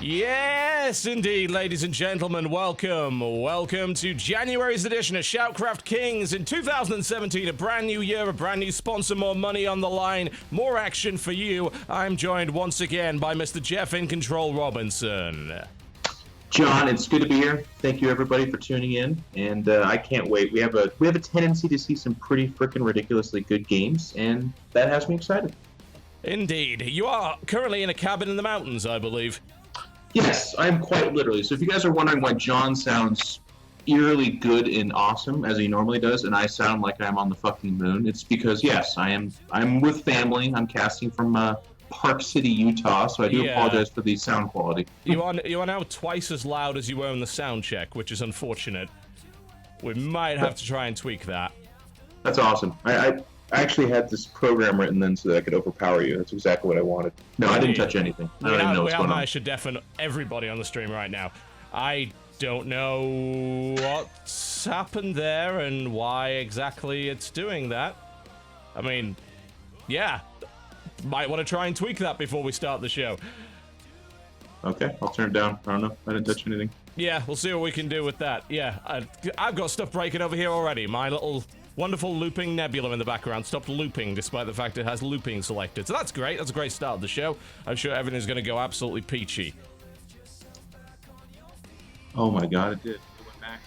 Yes, indeed, ladies and gentlemen, welcome. Welcome to January's edition of ShoutCraft Kings. In 2017, a brand new year, a brand new sponsor, more money on the line, more action for you. I'm joined once again by Mr. Jeff iNcontroL Robinson. John, it's good to be here. Thank you, everybody, for tuning in, and I can't wait. We have a tendency to see some pretty freaking ridiculously good games, and that has me excited. Indeed. You are currently in a cabin in the mountains, I believe. Yes, I am quite literally. So if you guys are wondering why John sounds eerily good and awesome, as he normally does, and I sound like I'm on the fucking moon, it's because, yes, I'm with family. I'm casting from Park City, Utah, so I do apologize for the sound quality. You are now twice as loud as you were in the sound check, which is unfortunate. We might have to try and tweak that. That's awesome. I actually had this program written then so that I could overpower you. That's exactly what I wanted. No, I didn't touch anything. I don't even know what's going on. I should deafen everybody on the stream right now. I don't know what's happened there and why exactly it's doing that. I mean, yeah. Might want to try and tweak that before we start the show. Okay, I'll turn it down. I don't know. I didn't touch anything. Yeah, we'll see what we can do with that. Yeah, I've got stuff breaking over here already. My little wonderful looping nebula in the background stopped looping despite the fact it has looping selected. So that's great. That's a great start of the show. I'm sure everything's going to go absolutely peachy. Oh my god, it did. It went max.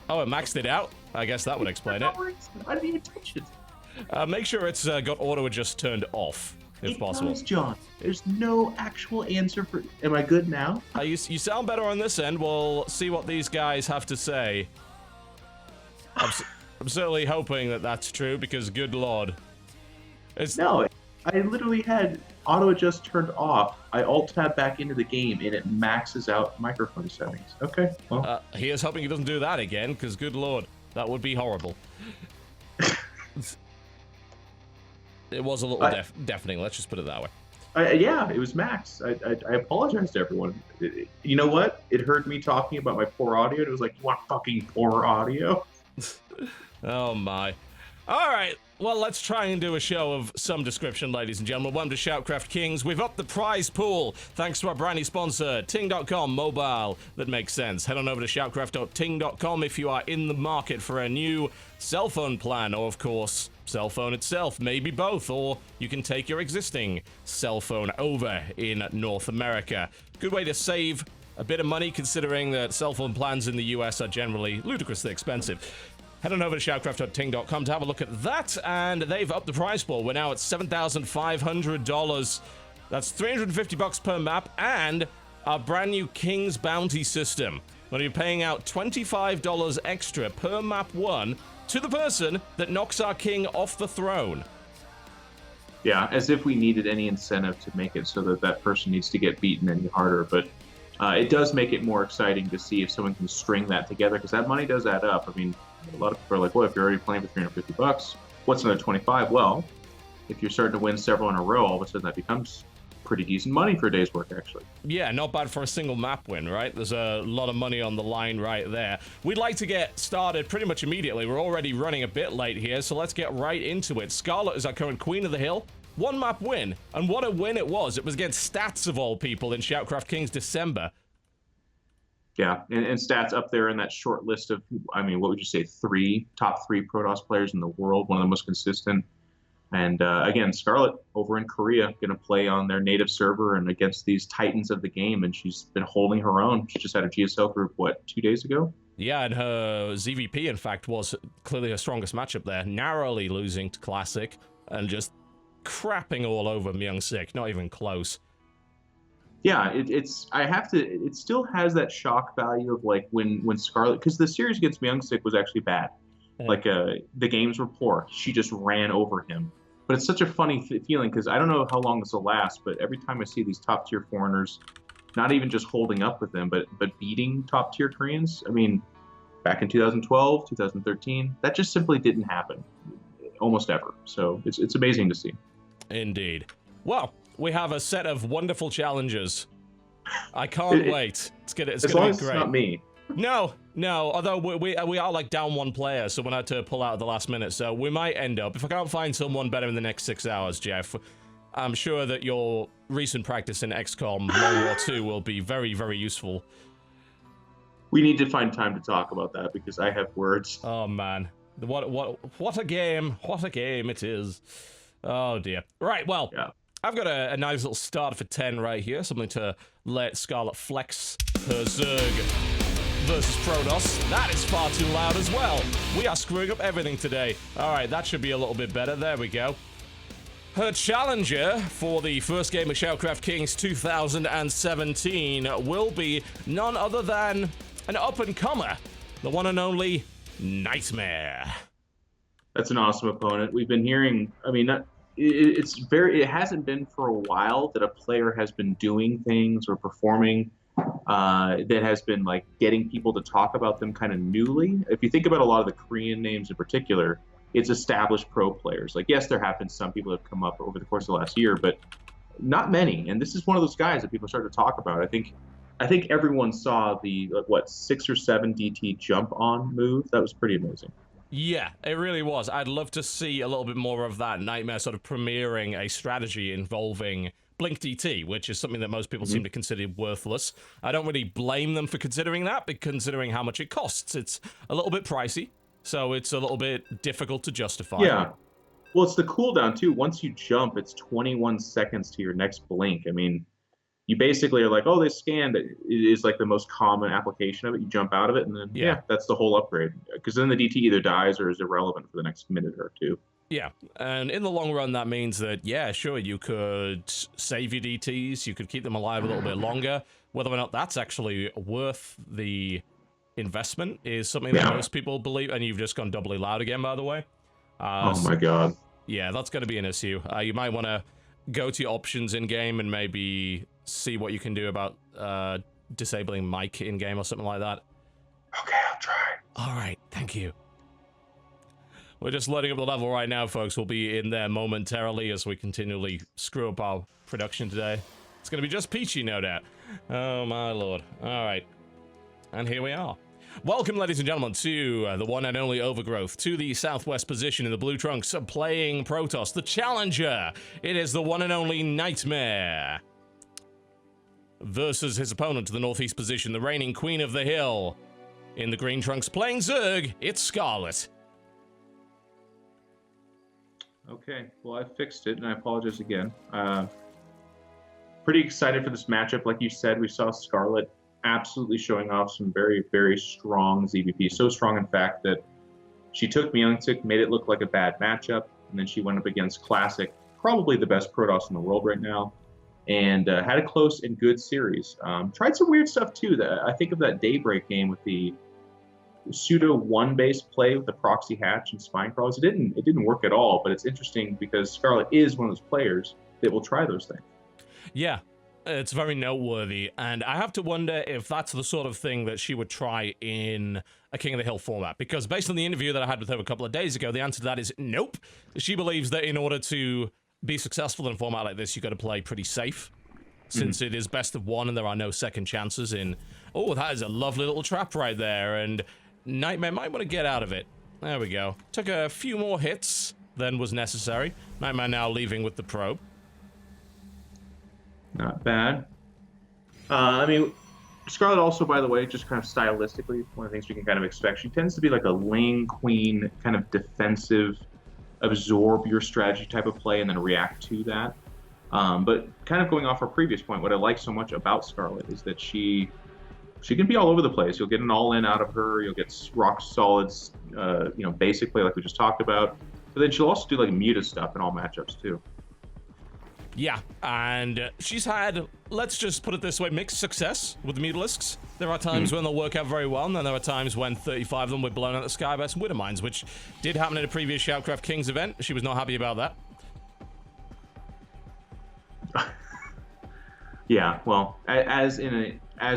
Oh, it maxed it out? I guess that would explain it. I didn't even touch it. Make sure it's got auto adjust turned off, if possible. John. There's no actual answer for... Am I good now? You sound better on this end. We'll see what these guys have to say. I'm certainly hoping that that's true, because good lord. No, I literally had auto-adjust turned off. I alt-tab back into the game, and it maxes out microphone settings. Okay, well. Here's hoping he doesn't do that again, because good lord, that would be horrible. It was a little deafening, let's just put it that way. Yeah, it was max. I apologize to everyone. You know what? It heard me talking about my poor audio, and it was like, you want fucking poor audio? Oh my. Alright, well, let's try and do a show of some description, ladies and gentlemen. Welcome to ShoutCraft Kings. We've upped the prize pool thanks to our brand new sponsor, Ting.com Mobile. That makes sense. Head on over to shoutcraft.ting.com if you are in the market for a new cell phone plan, or of course, cell phone itself, maybe both, or you can take your existing cell phone over in North America. Good way to save a bit of money, considering that cell phone plans in the US are generally ludicrously expensive. Head on over to shoutcraft.ting.com to have a look at that, and they've upped the price pool. We're now at $7,500. That's $350 per map, and our brand new King's Bounty system, where you're paying out $25 extra per map one to the person that knocks our king off the throne. Yeah, as if we needed any incentive to make it so that that person needs to get beaten any harder, but it does make it more exciting to see if someone can string that together, because that money does add up. I mean, a lot of people are like, well, if you're already playing for $350, what's another 25? Well, if you're starting to win several in a row, all of a sudden that becomes pretty decent money for a day's work, actually. Yeah, not bad for a single map win, right? There's a lot of money on the line right there. We'd like to get started pretty much immediately. We're already running a bit late here, so let's get right into it. Scarlet is our current Queen of the Hill. One map win, and what a win it was. It was against Stats of all people in ShoutCraft Kings December. Yeah, and Stats up there in that short list of, I mean, what would you say, top three Protoss players in the world, one of the most consistent. And again, Scarlet over in Korea, going to play on their native server and against these titans of the game, and she's been holding her own. She just had a GSL group, what, 2 days ago? Yeah, and her ZVP, in fact, was clearly her strongest matchup there, narrowly losing to Classic and just crapping all over Myung-Sik, not even close. Yeah, it still has that shock value of like when Scarlet, because the series against Myung-Sik was actually bad. Like the games were poor. She just ran over him. But it's such a funny feeling, because I don't know how long this will last, but every time I see these top tier foreigners, not even just holding up with them, but beating top tier Koreans, I mean, back in 2012, 2013, that just simply didn't happen almost ever. So it's amazing to see. Indeed. Well, we have a set of wonderful challenges. I can't wait. It's gonna be great. It's not me. No. Although we are like down one player, so we had to pull out at the last minute. So we might end up, if I can't find someone better in the next 6 hours, Jeff, I'm sure that your recent practice in XCOM World War II will be very, very useful. We need to find time to talk about that because I have words. Oh man, what a game! What a game it is! Oh dear. Right, well, Yeah. I've got a nice little start for 10 right here, something to let Scarlet flex her Zerg versus Protoss. That is far too loud as well. We are screwing up everything today. All right, that should be a little bit better. There we go. Her challenger for the first game of ShoutCraft Kings 2017 will be none other than an up-and-comer, the one and only Nightmare. That's an awesome opponent. We've been hearing, I mean, it hasn't been for a while that a player has been doing things or performing that has been like getting people to talk about them kind of newly. If you think about a lot of the Korean names in particular, it's established pro players. Like, yes, there have been some people that have come up over the course of the last year, but not many. And this is one of those guys that people start to talk about. I think everyone saw the 6 or 7 DT jump on move. That was pretty amazing. Yeah, it really was. I'd love to see a little bit more of that. Nightmare sort of premiering a strategy involving Blink DT, which is something that most people seem to consider worthless. I don't really blame them for considering that, but considering how much it costs, it's a little bit pricey, so it's a little bit difficult to justify. Yeah. Well, it's the cooldown, too. Once you jump, it's 21 seconds to your next blink. I mean, you basically are like, oh, they scanned. It is like the most common application of it. You jump out of it, and then, yeah that's the whole upgrade. Because then the DT either dies or is irrelevant for the next minute or two. Yeah, and in the long run, that means that, yeah, sure, you could save your DTs, you could keep them alive a little bit longer. Whether or not that's actually worth the investment is something that most people believe, and you've just gone doubly loud again, by the way. Oh my god. Yeah, that's going to be an issue. You might want to go to your options in-game and maybe see what you can do about disabling mic in-game or something like that. Okay, I'll try. All right, thank you. We're just loading up the level right now, folks. We'll be in there momentarily as we continually screw up our production today. It's going to be just peachy, no doubt. Oh, my lord. All right. And here we are. Welcome, ladies and gentlemen, to the one and only Overgrowth, to the southwest position in the blue trunks, playing Protoss, the challenger. It is the one and only Nightmare versus his opponent to the northeast position, the reigning queen of the hill. In the green trunks, playing Zerg, it's Scarlet. Okay, well, I fixed it, and I apologize again. Pretty excited for this matchup. Like you said, we saw Scarlet absolutely showing off some very, very strong ZVP. So strong, in fact, that she took Myungtik, made it look like a bad matchup, and then she went up against Classic, probably the best Protoss in the world right now, and had a close and good series. Tried some weird stuff, too. I think of that Daybreak game with the pseudo one-base play with the proxy hatch and spine crawlers. It didn't work at all, but it's interesting because Scarlet is one of those players that will try those things. Yeah, it's very noteworthy, and I have to wonder if that's the sort of thing that she would try in a King of the Hill format, because based on the interview that I had with her a couple of days ago, the answer to that is nope. She believes that in order to be successful in a format like this, you've got to play pretty safe, since it is best of one and there are no second chances in... Oh, that is a lovely little trap right there, and Nightmare might want to get out of it. There we go. Took a few more hits than was necessary. Nightmare now leaving with the probe. Not bad. I mean, Scarlet also, by the way, just kind of stylistically, one of the things we can kind of expect, she tends to be like a lane queen, kind of defensive, absorb your strategy type of play and then react to that. But kind of going off our previous point, what I like so much about Scarlet is that she can be all over the place. You'll get an all-in out of her. You'll get rock solid, basic play like we just talked about. But then she'll also do like muta stuff in all matchups too. Yeah, and she's had, let's just put it this way, mixed success with the Mutalisks. There are times when they'll work out very well, and then there are times when 35 of them were blown out of the sky by some Widowmines, which did happen in a previous ShoutCraft Kings event. She was not happy about that. Yeah, well, as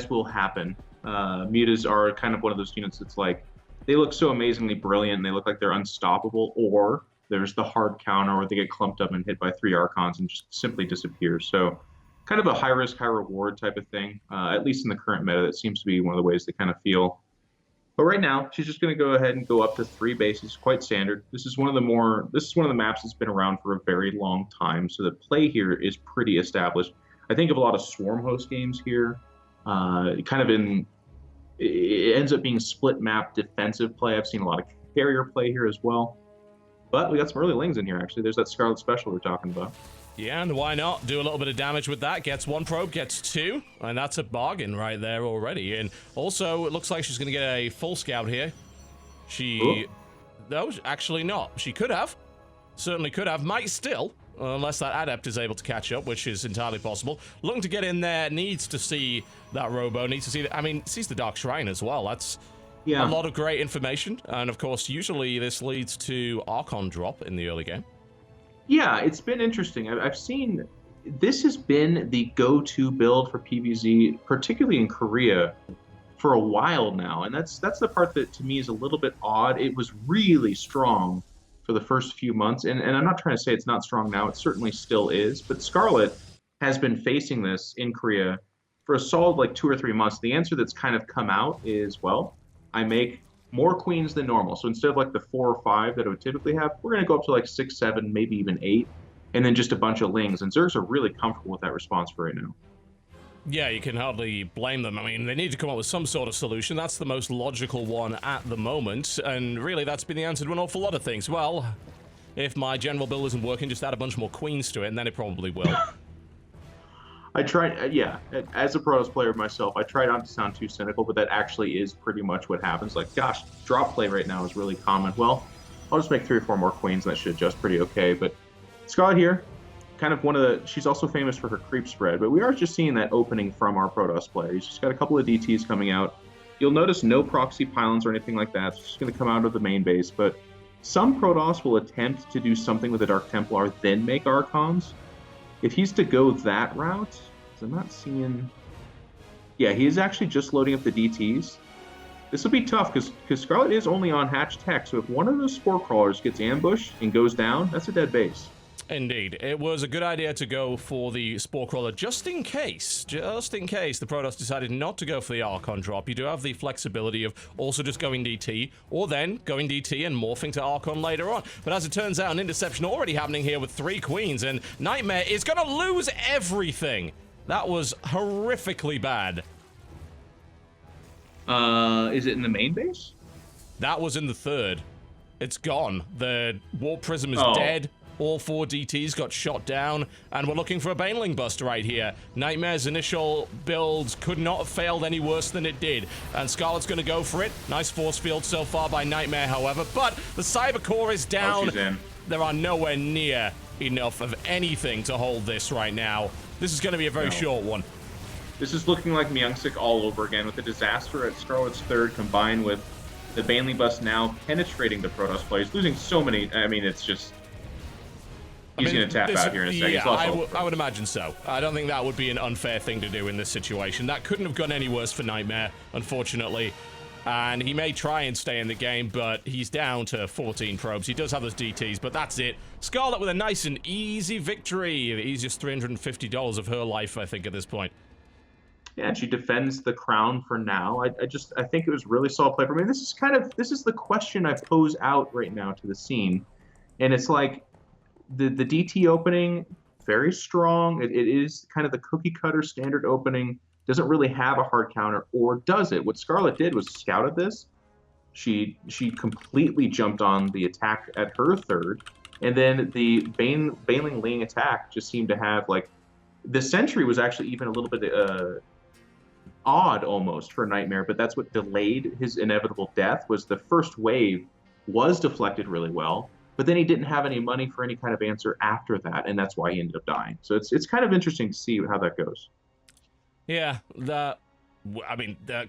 will happen, mutas are kind of one of those units that's like, they look so amazingly brilliant, and they look like they're unstoppable, or there's the hard counter where they get clumped up and hit by 3 Archons and just simply disappear. So kind of a high-risk, high-reward type of thing. At least in the current meta, that seems to be one of the ways they kind of feel. But right now, she's just going to go ahead and go up to 3 bases, quite standard. This is one of the maps that's been around for a very long time, so the play here is pretty established. I think of a lot of Swarm host games here, kind of it ends up being split map defensive play. I've seen a lot of carrier play here as well. But we got some early lings in here, actually. There's that Scarlet special we're talking about. Yeah, and why not? Do a little bit of damage with that. Gets 1 probe, gets 2, and that's a bargain right there already. And also, it looks like she's going to get a full scout here. She... No, actually not. She could have. Certainly could have. Might still, unless that adept is able to catch up, which is entirely possible. Looking to get in there, needs to see that robo, needs to see... sees the Dark Shrine as well. That's... Yeah. A lot of great information, and of course, usually this leads to Archon drop in the early game. Yeah, it's been interesting. I've seen this has been the go-to build for PvZ, particularly in Korea, for a while now, and that's the part that to me is a little bit odd. It was really strong for the first few months, and I'm not trying to say it's not strong now. It certainly still is, but Scarlet has been facing this in Korea for a solid like 2 or 3 months. The answer that's kind of come out is, well, I make more queens than normal. So instead of like the 4 or 5 that I would typically have, we're going to go up to like 6, 7, maybe even 8, and then just a bunch of lings. And Zergs are really comfortable with that response for right now. Yeah, you can hardly blame them. I mean, they need to come up with some sort of solution. That's the most logical one at the moment. And really, that's been the answer to an awful lot of things. Well, if my general build isn't working, just add a bunch more queens to it, and then it probably will. I tried, yeah, as a Protoss player myself, I try not to sound too cynical, but that actually is pretty much what happens. Like, gosh, drop play right now is really common. Well, I'll just make 3 or 4 more queens, and that should adjust pretty okay. But Scarlet here, kind of she's also famous for her creep spread, but we are just seeing that opening from our Protoss players. She's got a couple of DTs coming out. You'll notice no proxy pylons or anything like that. It's just going to come out of the main base, but some Protoss will attempt to do something with the Dark Templar, then make Archons. If he's to go that route, I'm not seeing... Yeah, he is actually just loading up the DTs. This will be tough, because Scarlet is only on hatch tech, so if one of those Spore Crawlers gets ambushed and goes down, that's a dead base. Indeed. It was a good idea to go for the Spore Crawler, just in case the Protoss decided not to go for the Archon drop. You do have the flexibility of also just going DT, or then going DT and morphing to Archon later on. But as it turns out, an interception already happening here with 3 queens, and Nightmare is going to lose everything. That was horrifically bad. Is it in the main base? That was in the 3rd. It's gone. The Warp Prism is dead. All 4 DTs got shot down, and we're looking for a Baneling bust right here. Nightmare's initial build could not have failed any worse than it did, and Scarlet's going to go for it. Nice force field so far by Nightmare, however, but the Cyber Core is down. She's in. There are nowhere near enough of anything to hold this right now. This is going to be a very short one. This is looking like Myungsik all over again, with the disaster at Scarlet's 3rd combined with the Baneling bust now penetrating the Protoss players, losing so many. I mean, it's just... He's going to tap out here in a second. Yeah, I would imagine so. I don't think that would be an unfair thing to do in this situation. That couldn't have gone any worse for Nightmare, unfortunately. And he may try and stay in the game, but he's down to 14 probes. He does have those DTs, but that's it. Scarlet with a nice and easy victory. The easiest $350 of her life, I think, at this point. Yeah, and she defends the crown for now. I think it was really solid play for me. This is the question I pose out right now to the scene. And it's like, the DT opening, very strong. It is kind of the cookie cutter standard opening. Doesn't really have a hard counter, or does it? What Scarlet did was scouted this. She completely jumped on the attack at her 3rd, and then the Baneling Ling attack just seemed to have, like, the Sentry was actually even a little bit odd almost for Nightmare, but that's what delayed his inevitable death. Was the first wave was deflected really well, but then he didn't have any money for any kind of answer after that, and that's why he ended up dying. So it's kind of interesting to see how that goes. Yeah, that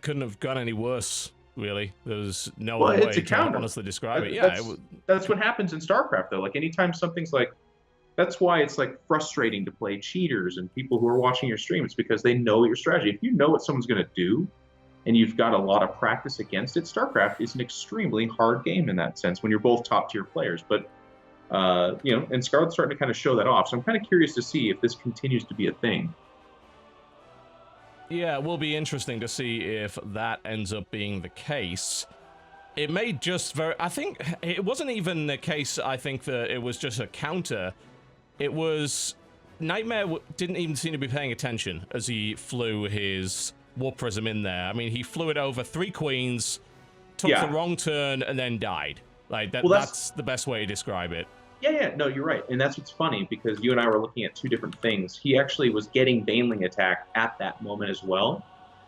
couldn't have gone any worse, really. There's no way to honestly describe it. Yeah, that's what happens in StarCraft, though. Like, anytime something's like... That's why it's, like, frustrating to play cheaters and people who are watching your stream. It's because they know your strategy. If you know what someone's going to do, and you've got a lot of practice against it, StarCraft is an extremely hard game in that sense when you're both top-tier players. But, and Scarlet's starting to kind of show that off. So I'm kind of curious to see if this continues to be a thing. Yeah, it will be interesting to see if that ends up being the case. It may just I think it wasn't even the case, I think, that it was just a counter. It was... Nightmare didn't even seem to be paying attention as he flew his Warp Prism in there. I mean, he flew it over 3 queens, took the wrong turn, and then died. Like, that's the best way to describe it. Yeah, no, you're right. And that's what's funny, because you and I were looking at 2 different things. He actually was getting Baneling attack at that moment as well.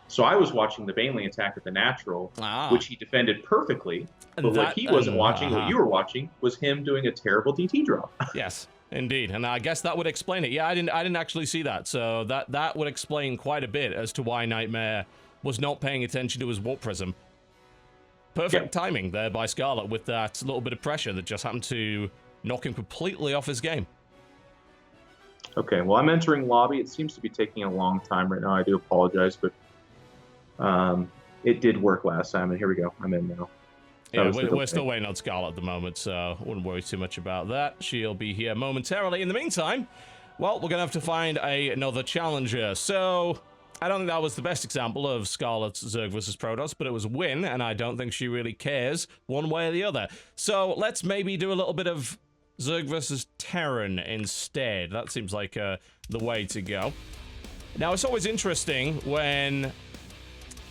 So I was watching the Baneling attack at the natural, which he defended perfectly. But what he wasn't watching, what you were watching, was him doing a terrible DT drop. Yes, indeed. And I guess that would explain it. Yeah, I didn't actually see that. So that would explain quite a bit as to why Nightmare was not paying attention to his Warp Prism. Perfect timing there by Scarlet with that little bit of pressure that just happened to knock him completely off his game. Okay, well, I'm entering lobby. It seems to be taking a long time right now. I do apologize, but it did work last time, and here we go. I'm in now. Yeah, we're still waiting on Scarlet at the moment, so I wouldn't worry too much about that. She'll be here momentarily. In the meantime, well, we're going to have to find another challenger. So, I don't think that was the best example of Scarlet's Zerg versus Protoss, but it was a win, and I don't think she really cares one way or the other. So, let's maybe do a little bit of Zerg versus Terran instead. That seems like the way to go. Now, it's always interesting when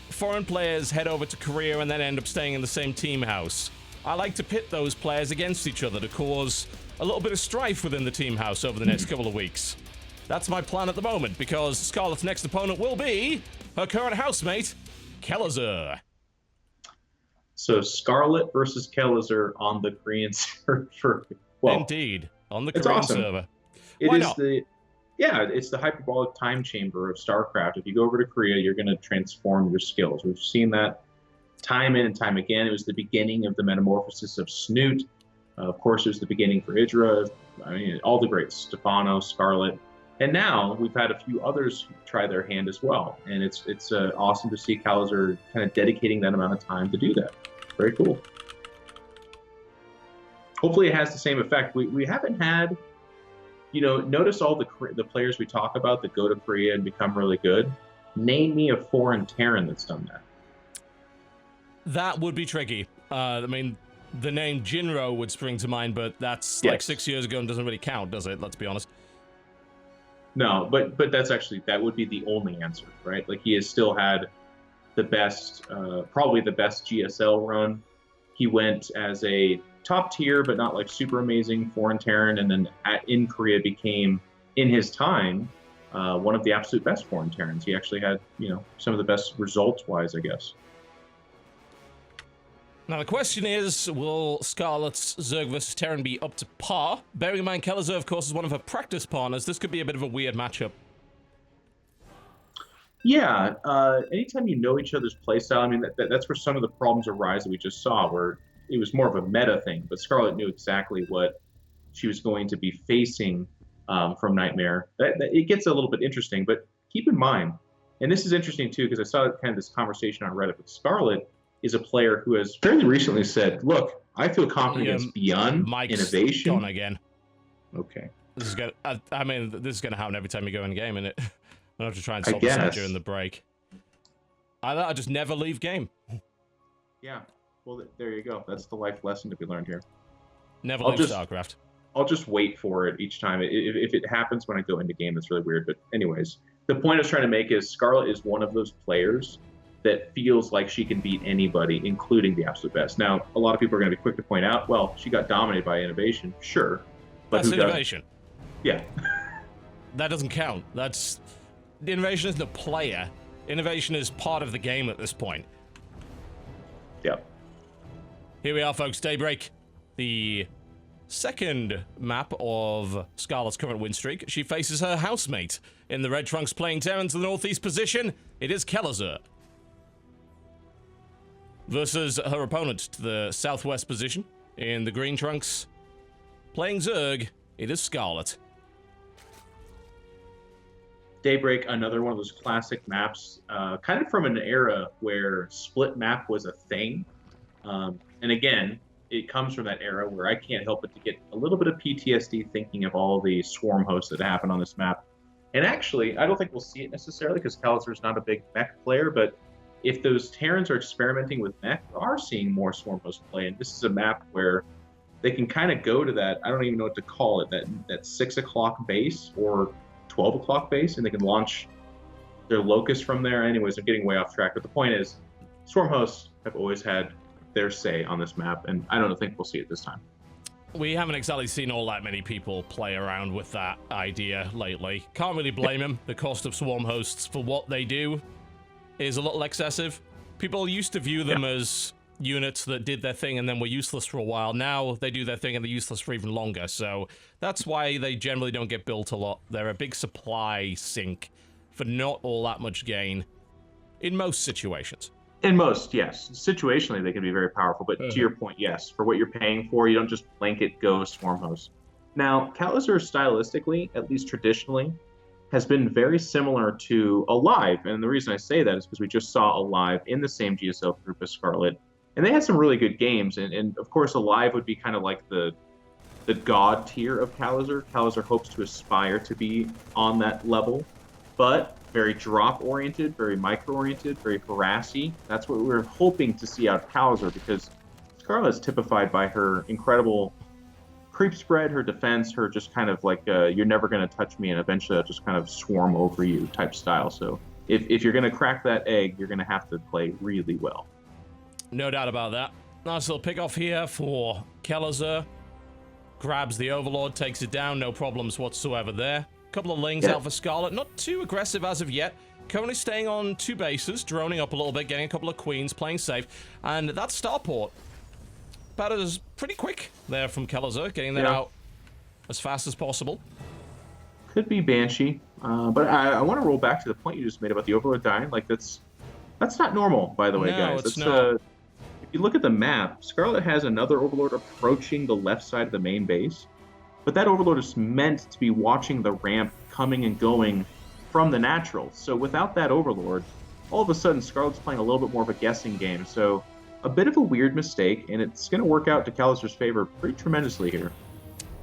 foreign players head over to Korea and then end up staying in the same team house. I like to pit those players against each other to cause a little bit of strife within the team house over the next couple of weeks. That's my plan at the moment, because Scarlet's next opponent will be her current housemate, Kelazhur. So Scarlet versus Kelazhur on the Korean server. Well, indeed, on the Korean server. Why not? It's the hyperbolic time chamber of StarCraft. If you go over to Korea, you're going to transform your skills. We've seen that time in and time again. It was the beginning of the metamorphosis of Snoot. Of course, it was the beginning for Idra. I mean, all the greats, Stefano, Scarlet. And now we've had a few others try their hand as well. And it's awesome to see Kelazhur kind of dedicating that amount of time to do that. Very cool. Hopefully it has the same effect. We haven't had... notice all the players we talk about that go to Korea and become really good. Name me a foreign Terran that's done that. That would be tricky. I mean, the name Jinro would spring to mind, but that's like 6 years ago and doesn't really count, does it? Let's be honest. No, but that would be the only answer, right? Like, he has still had the best, probably the best GSL run. He went as a top tier, but not like super amazing foreign Terran, and then in Korea became, in his time, one of the absolute best foreign Terrans. He actually had, some of the best results-wise, I guess. Now the question is, will Scarlet's Zerg vs Terran be up to par? Bearing in mind Kelazhur, of course, is one of her practice partners, this could be a bit of a weird matchup. Yeah, anytime you know each other's playstyle, I mean, that's where some of the problems arise that we just saw, where it was more of a meta thing, but Scarlet knew exactly what she was going to be facing from Nightmare. It gets a little bit interesting, but keep in mind, and this is interesting too, because I saw kind of this conversation on Reddit, but Scarlet is a player who has fairly recently said, look, I feel confident against Beyond Innovation. Gone again. Okay. This is gonna, this is going to happen every time you go in game, innit? I'll have to try and solve this out during the break. I just never leave game. Yeah. Well, there you go. That's the life lesson to be learned here. Never leave StarCraft. I'll just wait for it each time. If it happens when I go into game, that's really weird. But anyways, the point I was trying to make is Scarlet is one of those players that feels like she can beat anybody, including the absolute best. Now, a lot of people are going to be quick to point out, well, she got dominated by Innovation. Sure. But that's Innovation. Yeah. That doesn't count. Innovation isn't a player. Innovation is part of the game at this point. Yep. Here we are, folks. Daybreak. The second map of Scarlet's current win streak. She faces her housemate in the red trunks playing Terran to the northeast position. It is Kelazhur. Versus her opponent to the southwest position in the green trunks playing Zerg. It is Scarlet. Daybreak, another one of those classic maps, kind of from an era where split map was a thing. And again, it comes from that era where I can't help but to get a little bit of PTSD thinking of all the swarm hosts that happened on this map. And actually, I don't think we'll see it necessarily because Kelazhur's not a big mech player, but if those Terrans are experimenting with mech, we are seeing more Swarm Host play. And this is a map where they can kind of go to that, I don't even know what to call it, that 6 o'clock base or 12 o'clock base, and they can launch their Locust from there. Anyways, I'm getting way off track. But the point is, Swarm Hosts have always had their say on this map, and I don't think we'll see it this time. We haven't exactly seen all that many people play around with that idea lately. Can't really blame them. The cost of Swarm Hosts for what they do is a little excessive. People used to view them as units that did their thing and then were useless for a while. Now they do their thing and they're useless for even longer. So that's why they generally don't get built a lot. They're a big supply sink for not all that much gain in most situations. In most, yes. Situationally, they can be very powerful, but to your point, yes. For what you're paying for, you don't just blanket go Swarm Host. Now, Kelazhur stylistically, at least traditionally, has been very similar to Alive, and the reason I say that is because we just saw Alive in the same GSL group as Scarlet, and they had some really good games, and of course Alive would be kind of like the god tier of Kelazhur. Kelazhur hopes to aspire to be on that level, but very drop-oriented, very micro-oriented, very harassy. That's what we're hoping to see out of Kelazhur, because Scarlet is typified by her incredible creep spread, her defense, her just kind of like, you're never going to touch me, and eventually I'll just kind of swarm over you type style. So if you're going to crack that egg, you're going to have to play really well. No doubt about that. Nice little pick off here for Kelazhur. Grabs the Overlord, takes it down, no problems whatsoever there. Couple of lings out for Scarlet, not too aggressive as of yet. Currently staying on 2 bases, droning up a little bit, getting a couple of queens, playing safe. And that starport, about as pretty quick there from Kelazhur, getting that out as fast as possible. Could be Banshee, but I want to roll back to the point you just made about the Overlord dying. Like, that's not normal, by the way, guys. It's not. If you look at the map, Scarlet has another Overlord approaching the left side of the main base. But that Overlord is meant to be watching the ramp coming and going from the natural. So without that Overlord, all of a sudden Scarlet's playing a little bit more of a guessing game. So a bit of a weird mistake, and it's going to work out to Kelazhur's favor pretty tremendously here.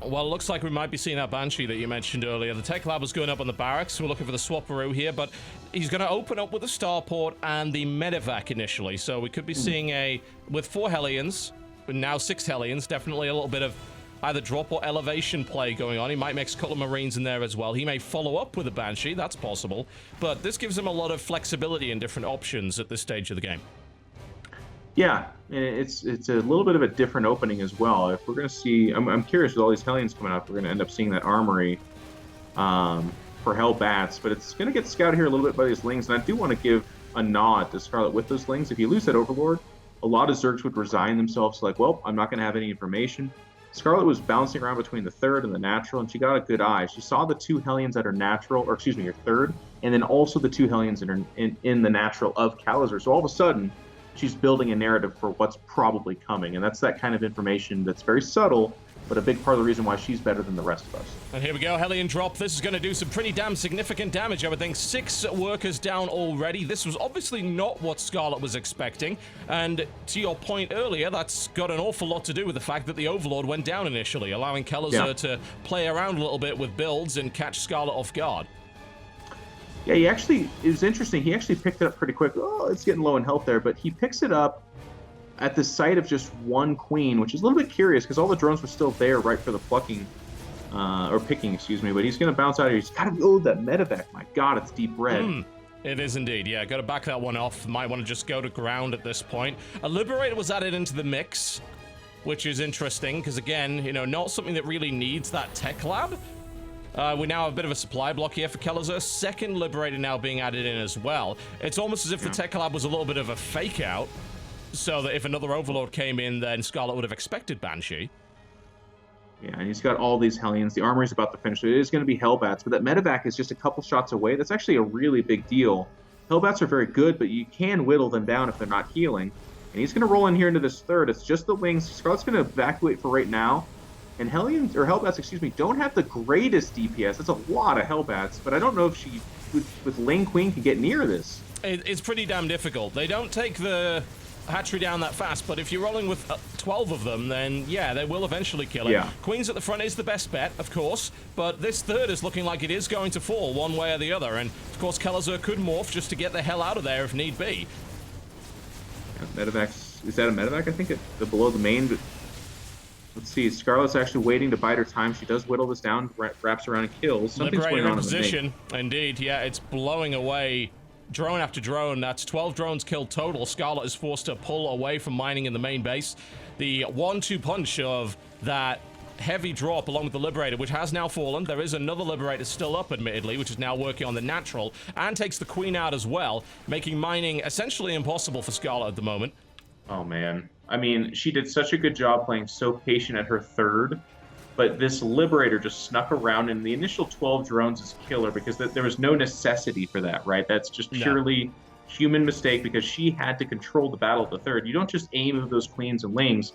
Well, it looks like we might be seeing that Banshee that you mentioned earlier. The Tech Lab was going up on the barracks. We're looking for the Swapperoo here, but he's going to open up with the Starport and the Medevac initially. So we could be seeing with 4 Hellions, but now 6 Hellions, definitely a little bit of either drop or elevation play going on. He might mix a couple of Marines in there as well. He may follow up with a Banshee, that's possible. But this gives him a lot of flexibility and different options at this stage of the game. Yeah, it's a little bit of a different opening as well. If we're going to see, I'm curious with all these Hellions coming up, we're going to end up seeing that armory for Hellbats, but it's going to get scouted here a little bit by these Lings, and I do want to give a nod to Scarlet with those Lings. If you lose that Overlord, a lot of Zergs would resign themselves to like, well, I'm not going to have any information. Scarlet was bouncing around between the 3rd and the natural, and she got a good eye. She saw the 2 Hellions that are natural, or excuse me, your 3rd, and then also the 2 Hellions that are in the natural of Kelazhur. So all of a sudden, she's building a narrative for what's probably coming, and that's that kind of information that's very subtle, but a big part of the reason why she's better than the rest of us. And here we go, Hellion drop. This is going to do some pretty damn significant damage, I would think. 6 workers down already. This was obviously not what Scarlet was expecting, and to your point earlier, that's got an awful lot to do with the fact that the Overlord went down initially, allowing Kelazhur to play around a little bit with builds and catch Scarlet off guard. Yeah, it was interesting. He actually picked it up pretty quick. Oh, it's getting low in health there, but he picks it up at the sight of just 1 queen, which is a little bit curious because all the drones were still there right for the plucking, or picking, excuse me, but he's going to bounce out here. He's got to that medevac. My God, it's deep red. It is indeed, yeah. Got to back that one off. Might want to just go to ground at this point. A Liberator was added into the mix, which is interesting because, again, not something that really needs that Tech Lab. We now have a bit of a supply block here for Kelazhur. 2nd Liberator now being added in as well. It's almost as if the Tech Lab was a little bit of a fake out, so that if another Overlord came in, then Scarlet would have expected Banshee. Yeah, and he's got all these Hellions. The armory's about to finish. It is going to be Hellbats, but that medevac is just a couple shots away. That's actually a really big deal. Hellbats are very good, but you can whittle them down if they're not healing. And he's going to roll in here into this 3rd. It's just the Wings. Scarlet's going to evacuate for right now. And Hellbats, excuse me, don't have the greatest DPS. That's a lot of Hellbats, but I don't know if she, with Ling Queen, can get near this. It's pretty damn difficult. They don't take the hatchery down that fast, but if you're rolling with 12 of them, then yeah, they will eventually kill it. Yeah. Queens at the front is the best bet, of course, but this third is looking like it is going to fall one way or the other, and of course Kelazhur could morph just to get the hell out of there if need be. Yeah, medevac's, is that a medevac? I think below the main, but let's see. Scarlet's actually waiting to bite her time. She does whittle this down, wraps around and kills. Something's Liberator going on in in the position, indeed, yeah, it's blowing away drone after drone. That's 12 drones killed total. Scarlet is forced to pull away from mining in the main base. The 1-2 punch of that heavy drop along with the Liberator, which has now fallen. There is another Liberator still up, admittedly, which is now working on the natural, and takes the Queen out as well, making mining essentially impossible for Scarlet at the moment. Oh, man. I mean, she did such a good job playing so patient at her third, but this Liberator just snuck around, and the initial 12 drones is killer because there was no necessity for that, right? That's just purely human mistake because she had to control the battle at the third. You don't just aim those Queens and Lings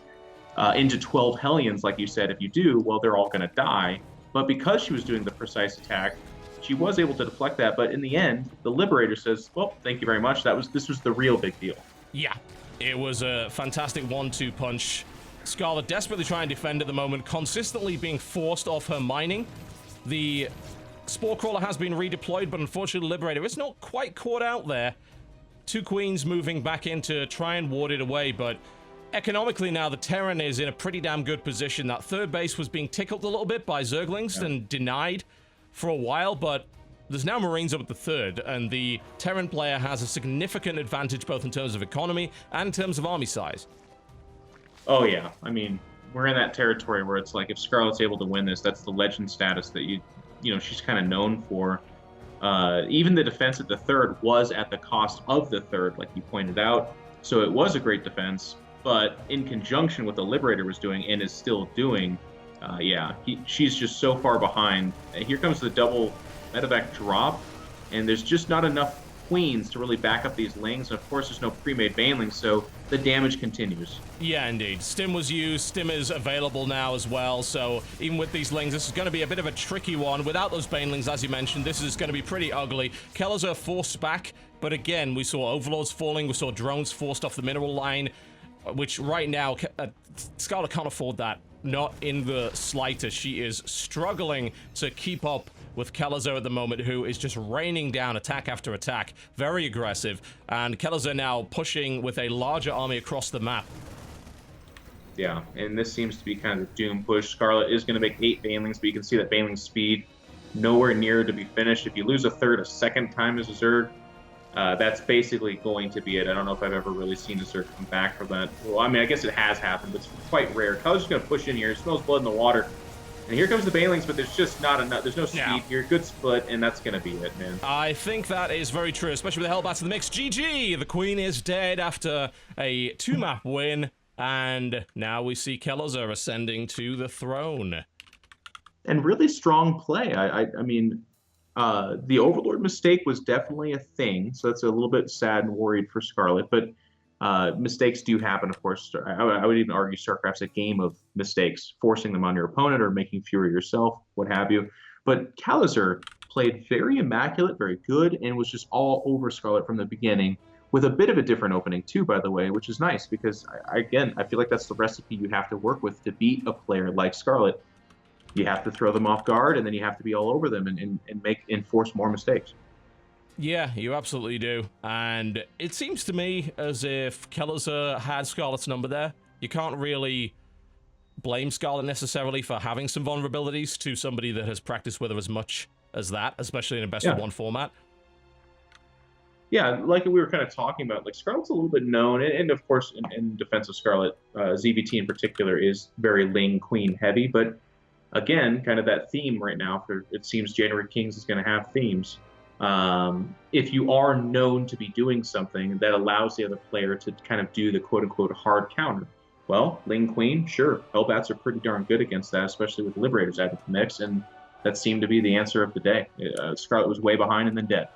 into 12 Hellions, like you said. If you do, well, they're all going to die. But because she was doing the precise attack, she was able to deflect that. But in the end, the Liberator says, well, thank you very much. This was the real big deal. Yeah, it was a fantastic 1-2 punch. Scarlet desperately trying to defend at the moment, consistently being forced off her mining. The Spore Crawler has been redeployed, but unfortunately Liberator is not quite caught out there. 2 Queens moving back in to try and ward it away, but economically now the Terran is in a pretty damn good position. That third base was being tickled a little bit by Zerglings and denied for a while, but there's now Marines up at the third, and the Terran player has a significant advantage both in terms of economy and in terms of army size. Oh, yeah. I mean, we're in that territory where it's like if Scarlet's able to win this, that's the legend status that she's kind of known for. Even the defense at the third was at the cost of the third, like you pointed out. So it was a great defense, but in conjunction with the Liberator was doing and is still doing, she's just so far behind. Here comes the double medevac drop, and there's just not enough Queens to really back up these Lings, and of course there's no pre-made Banelings, so the damage continues. Yeah, indeed. Stim was used, Stim is available now as well, so even with these Lings, this is going to be a bit of a tricky one. Without those Banelings, as you mentioned, this is going to be pretty ugly. Kelazhur forced back, but again, we saw Overlords falling, we saw drones forced off the mineral line, which right now, Scarlet can't afford that. Not in the slightest. She is struggling to keep up with Kelazhur at the moment, who is just raining down attack after attack. Very aggressive. And Kelazhur now pushing with a larger army across the map. Yeah, and this seems to be kind of a doom push. Scarlet is going to make 8 Banelings, but you can see that Baneling speed nowhere near to be finished. If you lose a third a second time as a Zerg, that's basically going to be it. I don't know if I've ever really seen a Zerg come back from that. Well, I mean, I guess it has happened, but it's quite rare. Kelazhur's going to push in here. It smells blood in the water. And here comes the Banelings, but there's just not enough. There's no speed here. Good split, and that's going to be it, man. I think that is very true, especially with the Hellbats in the mix. GG! The Queen is dead after a 2-map win, and now we see Kelazhur ascending to the throne. And really strong play. I mean, the Overlord mistake was definitely a thing, so that's a little bit sad and worried for Scarlet, but mistakes do happen, of course. I would even argue StarCraft's a game of mistakes, forcing them on your opponent or making fewer yourself, what have you. But Kelazhur played very immaculate, very good, and was just all over Scarlet from the beginning, with a bit of a different opening too, by the way, which is nice because, again, I feel like that's the recipe you have to work with to beat a player like Scarlet. You have to throw them off guard, and then you have to be all over them and enforce more mistakes. Yeah, you absolutely do. And it seems to me as if Kelazhur had Scarlet's number there. You can't really blame Scarlet necessarily for having some vulnerabilities to somebody that has practiced with her as much as that, especially in a best-of-1 format. Yeah, like we were kind of talking about, like Scarlet's a little bit known, and of course, in defense of Scarlet, ZVT in particular is very Ling Queen heavy, but again, kind of that theme right now for, it seems January Kings is going to have themes. If you are known to be doing something that allows the other player to kind of do the quote-unquote hard counter, well, Ling Queen, sure, Hellbats are pretty darn good against that, especially with Liberators added to the mix, and that seemed to be the answer of the day. Scarlet was way behind and then dead.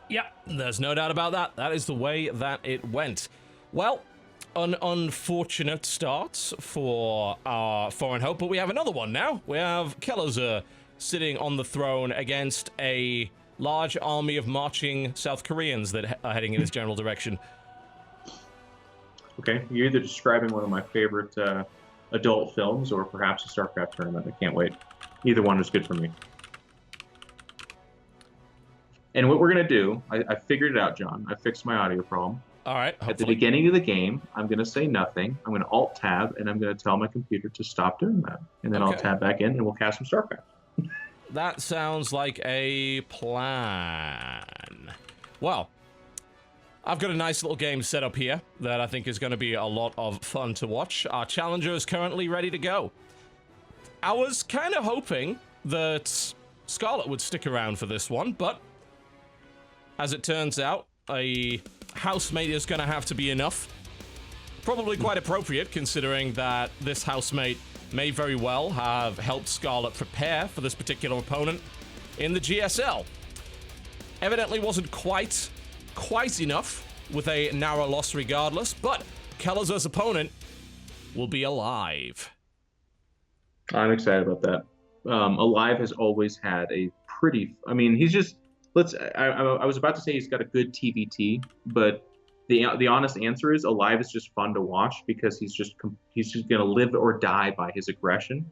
Yeah, there's no doubt about that. That is the way that it went. Well, an unfortunate start for our Foreign Hope, but we have another one now. We have Kelazhur sitting on the throne against a large army of marching South Koreans that are heading in his general direction. Okay, you're either describing one of my favorite adult films or perhaps a StarCraft tournament. I can't wait. Either one is good for me. And what we're gonna do, I figured it out, John. I fixed my audio problem. All right, At the hopefully. beginning of the game, I'm gonna say nothing. I'm gonna Alt Tab, and I'm gonna tell my computer to stop doing that. And then I'll Okay. tab back in, and we'll cast some StarCraft. That sounds like a plan. Well, I've got a nice little game set up here that I think is going to be a lot of fun to watch. Our challenger is currently ready to go. I was kind of hoping that Scarlet would stick around for this one, but as it turns out, a housemate is going to have to be enough. Probably quite appropriate, considering that this housemate may very well have helped Scarlet prepare for this particular opponent in the GSL. Evidently wasn't quite enough with a narrow loss regardless, but Kelazhur's opponent will be alive. I'm excited about that. Alive has always had a pretty. I mean, he's just. I was about to say he's got a good TVT, but the honest answer is Alive is just fun to watch because he's just gonna live or die by his aggression,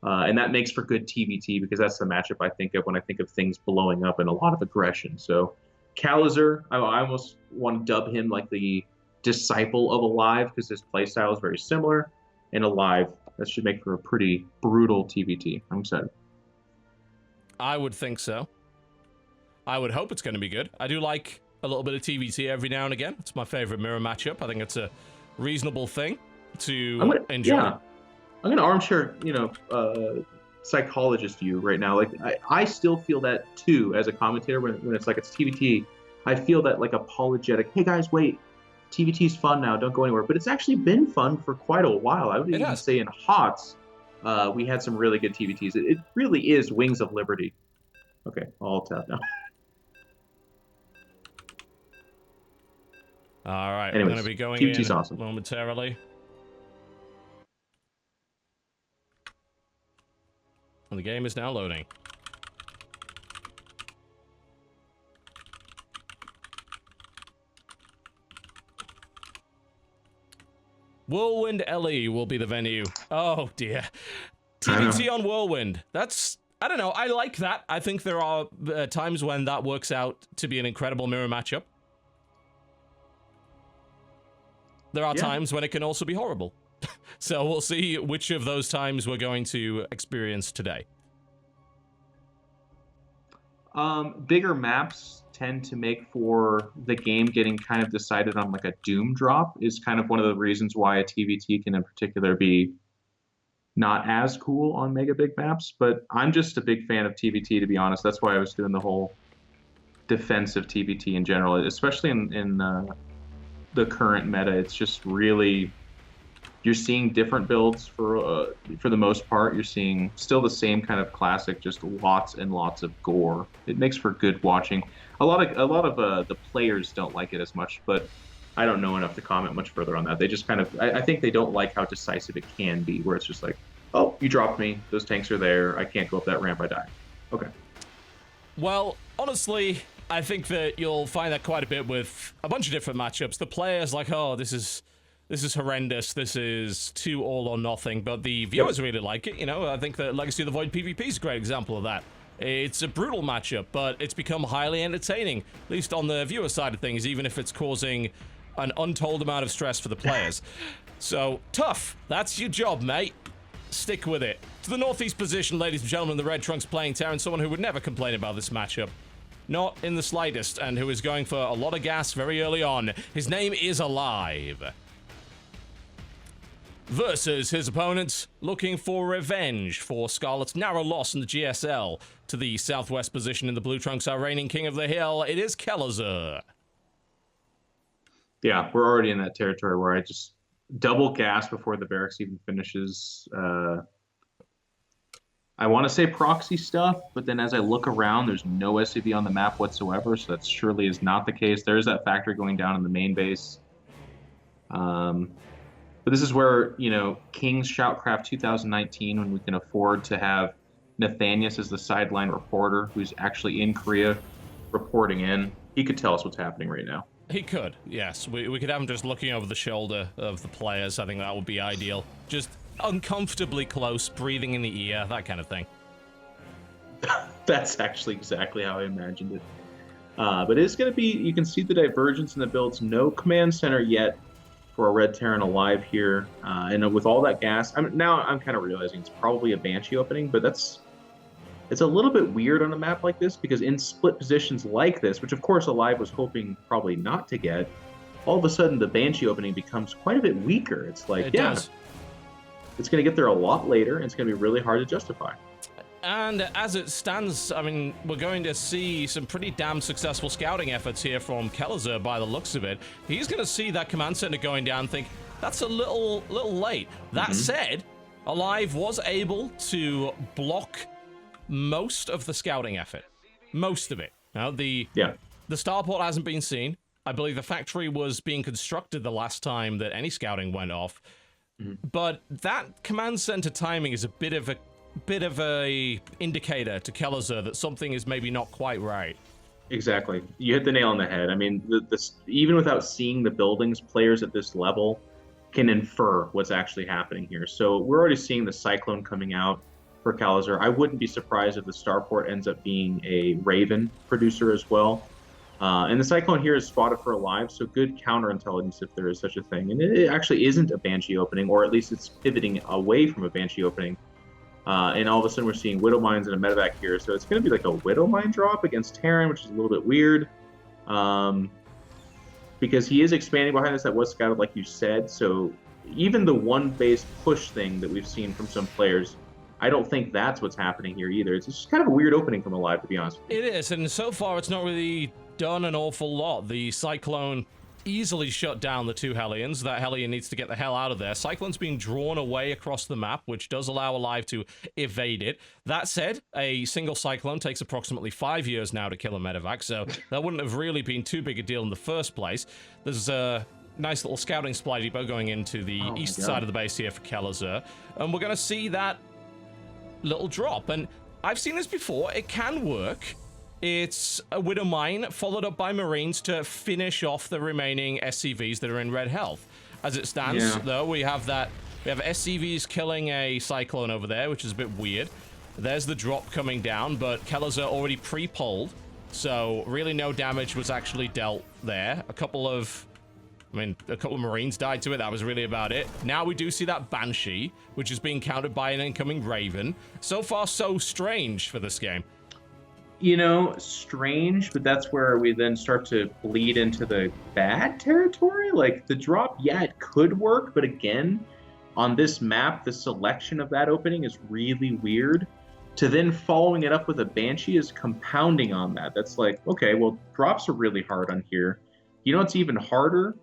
and that makes for good TVT because that's the matchup I think of when I think of things blowing up and a lot of aggression. So, Kelazhur, I almost want to dub him like the disciple of Alive because his playstyle is very similar, and Alive that should make for a pretty brutal TVT. I'm excited. I would think so. I would hope it's going to be good. I do like a little bit of TVT every now and again. It's my favorite mirror matchup. I think it's a reasonable thing to enjoy. Yeah, I'm gonna armchair, psychologist view right now. Like I still feel that too as a commentator when it's like it's TVT. I feel that like apologetic. Hey guys, wait, TVT's fun now. Don't go anywhere. But it's actually been fun for quite a while. I would even say in HOTS, we had some really good TVTs. It really is Wings of Liberty. Okay, I'll tap now. All right, anyways, I'm going to be going TVT's in awesome. momentarily. And the game is now loading. Whirlwind LE will be the venue. Oh dear. TVT on Whirlwind. That's, I don't know, I like that. I think there are times when that works out to be an incredible mirror matchup. There are times when it can also be horrible. So we'll see which of those times we're going to experience today. Bigger maps tend to make for the game getting kind of decided on like a doom drop is kind of one of the reasons why a TVT can in particular be not as cool on mega big maps. But I'm just a big fan of TVT, to be honest. That's why I was doing the whole defensive TVT in general, especially in the current meta. It's just really, you're seeing different builds for the most part. You're seeing still the same kind of classic, just lots and lots of gore. It makes for good watching. A lot of the players don't like it as much, but I don't know enough to comment much further on that. They just kind of, I think they don't like how decisive it can be, where it's just like, oh, you dropped me. Those tanks are there. I can't go up that ramp. I die. Okay. Well, honestly, I think that you'll find that quite a bit with a bunch of different matchups. The players like, oh, this is horrendous, this is too all or nothing, but the viewers really like it, I think that Legacy of the Void PvP is a great example of that. It's a brutal matchup, but it's become highly entertaining, at least on the viewer side of things, even if it's causing an untold amount of stress for the players. So, tough. That's your job, mate. Stick with it. To the northeast position, ladies and gentlemen, the Red Trunks playing Terran, someone who would never complain about this matchup. Not in the slightest, and who is going for a lot of gas very early on. His name is Alive. Versus his opponent, looking for revenge for Scarlet's narrow loss in the GSL. To the southwest position in the Blue Trunks, our reigning king of the hill, it is Kelazhur. Yeah, we're already in that territory where I just double gas before the barracks even finishes. I want to say proxy stuff, but then as I look around, there's no SCV on the map whatsoever, so that surely is not the case. There is that factory going down in the main base. But this is where, Kings ShoutCraft 2019, when we can afford to have Nathanius as the sideline reporter who's actually in Korea reporting in, he could tell us what's happening right now. He could, yes. We could have him just looking over the shoulder of the players. I think that would be ideal. Just uncomfortably close, breathing in the ear, that kind of thing. That's actually exactly how I imagined it. But it's going to be, you can see the divergence in the builds. No command center yet for a Red Terran alive here. And with all that gas, now I'm kind of realizing it's probably a Banshee opening, but it's a little bit weird on a map like this because in split positions like this, which of course Alive was hoping probably not to get, all of a sudden the Banshee opening becomes quite a bit weaker. It's like, it does. It's going to get there a lot later, and it's going to be really hard to justify. And as it stands, I mean, we're going to see some pretty damn successful scouting efforts here from Kelazhur by the looks of it. He's going to see that command center going down and think, that's a little late. That said, Alive was able to block most of the scouting effort. Most of it. Now, the starport hasn't been seen. I believe the factory was being constructed the last time that any scouting went off. But that command center timing is a bit of a indicator to Kelazhur that something is maybe not quite right. Exactly. You hit the nail on the head. I mean, even without seeing the buildings, players at this level can infer what's actually happening here. So we're already seeing the Cyclone coming out for Kelazhur. I wouldn't be surprised if the Starport ends up being a Raven producer as well. And the Cyclone here is spotted for Alive, so good counterintelligence if there is such a thing. And it actually isn't a Banshee opening, or at least it's pivoting away from a Banshee opening. And all of a sudden we're seeing Widow Mines and a medevac here. So it's going to be like a Widow Mine drop against Terran, which is a little bit weird. Because he is expanding behind us. That was scouted, like you said. So even the one base push thing that we've seen from some players, I don't think that's what's happening here either. It's just kind of a weird opening from Alive, to be honest with you. It is, and so far it's not really done an awful lot. The Cyclone easily shut down the two Hellions. That Hellion needs to get the hell out of there. Cyclone's being drawn away across the map, which does allow Alive to evade it. That said, a single Cyclone takes approximately 5 years now to kill a medevac, so that wouldn't have really been too big a deal in the first place. There's a nice little scouting supply depot going into the east side of the base here for Kelazhur, and we're going to see that little drop. And I've seen this before. It can work. It's a Widow Mine followed up by Marines to finish off the remaining SCVs that are in red health. As it stands, though, we have SCVs killing a Cyclone over there, which is a bit weird. There's the drop coming down, but Kelazhur already pre-pulled, so really no damage was actually dealt there. A couple of Marines died to it. That was really about it. Now we do see that Banshee, which is being countered by an incoming Raven. So far, so strange for this game. You know, strange, but that's where we then start to bleed into the bad territory. Like, the drop, it could work, but again, on this map, the selection of that opening is really weird. To then following it up with a Banshee is compounding on that. That's like, okay, well, drops are really hard on here. You know what's even harder?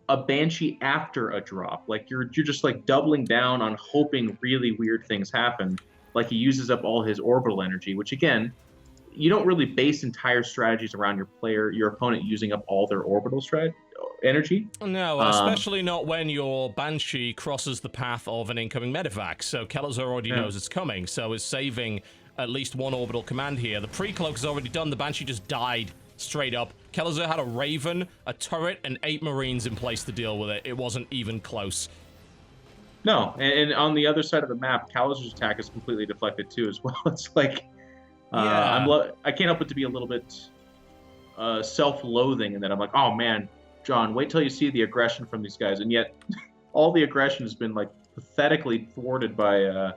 A Banshee after a drop. Like, you're just like doubling down on hoping really weird things happen. Like, he uses up all his orbital energy, which again, you don't really base entire strategies around your opponent using up all their orbital energy. No, especially not when your Banshee crosses the path of an incoming medevac. So Kelazhur already knows it's coming, so is saving at least one orbital command here. The pre-cloak is already done. The Banshee just died straight up. Kelazhur had a Raven, a turret, and 8 Marines in place to deal with it. It wasn't even close. No, and on the other side of the map, Kelazhur's attack is completely deflected too as well. It's like... I can't help but to be a little bit self-loathing in that I'm like, oh man, John, wait till you see the aggression from these guys. And yet all the aggression has been like pathetically thwarted by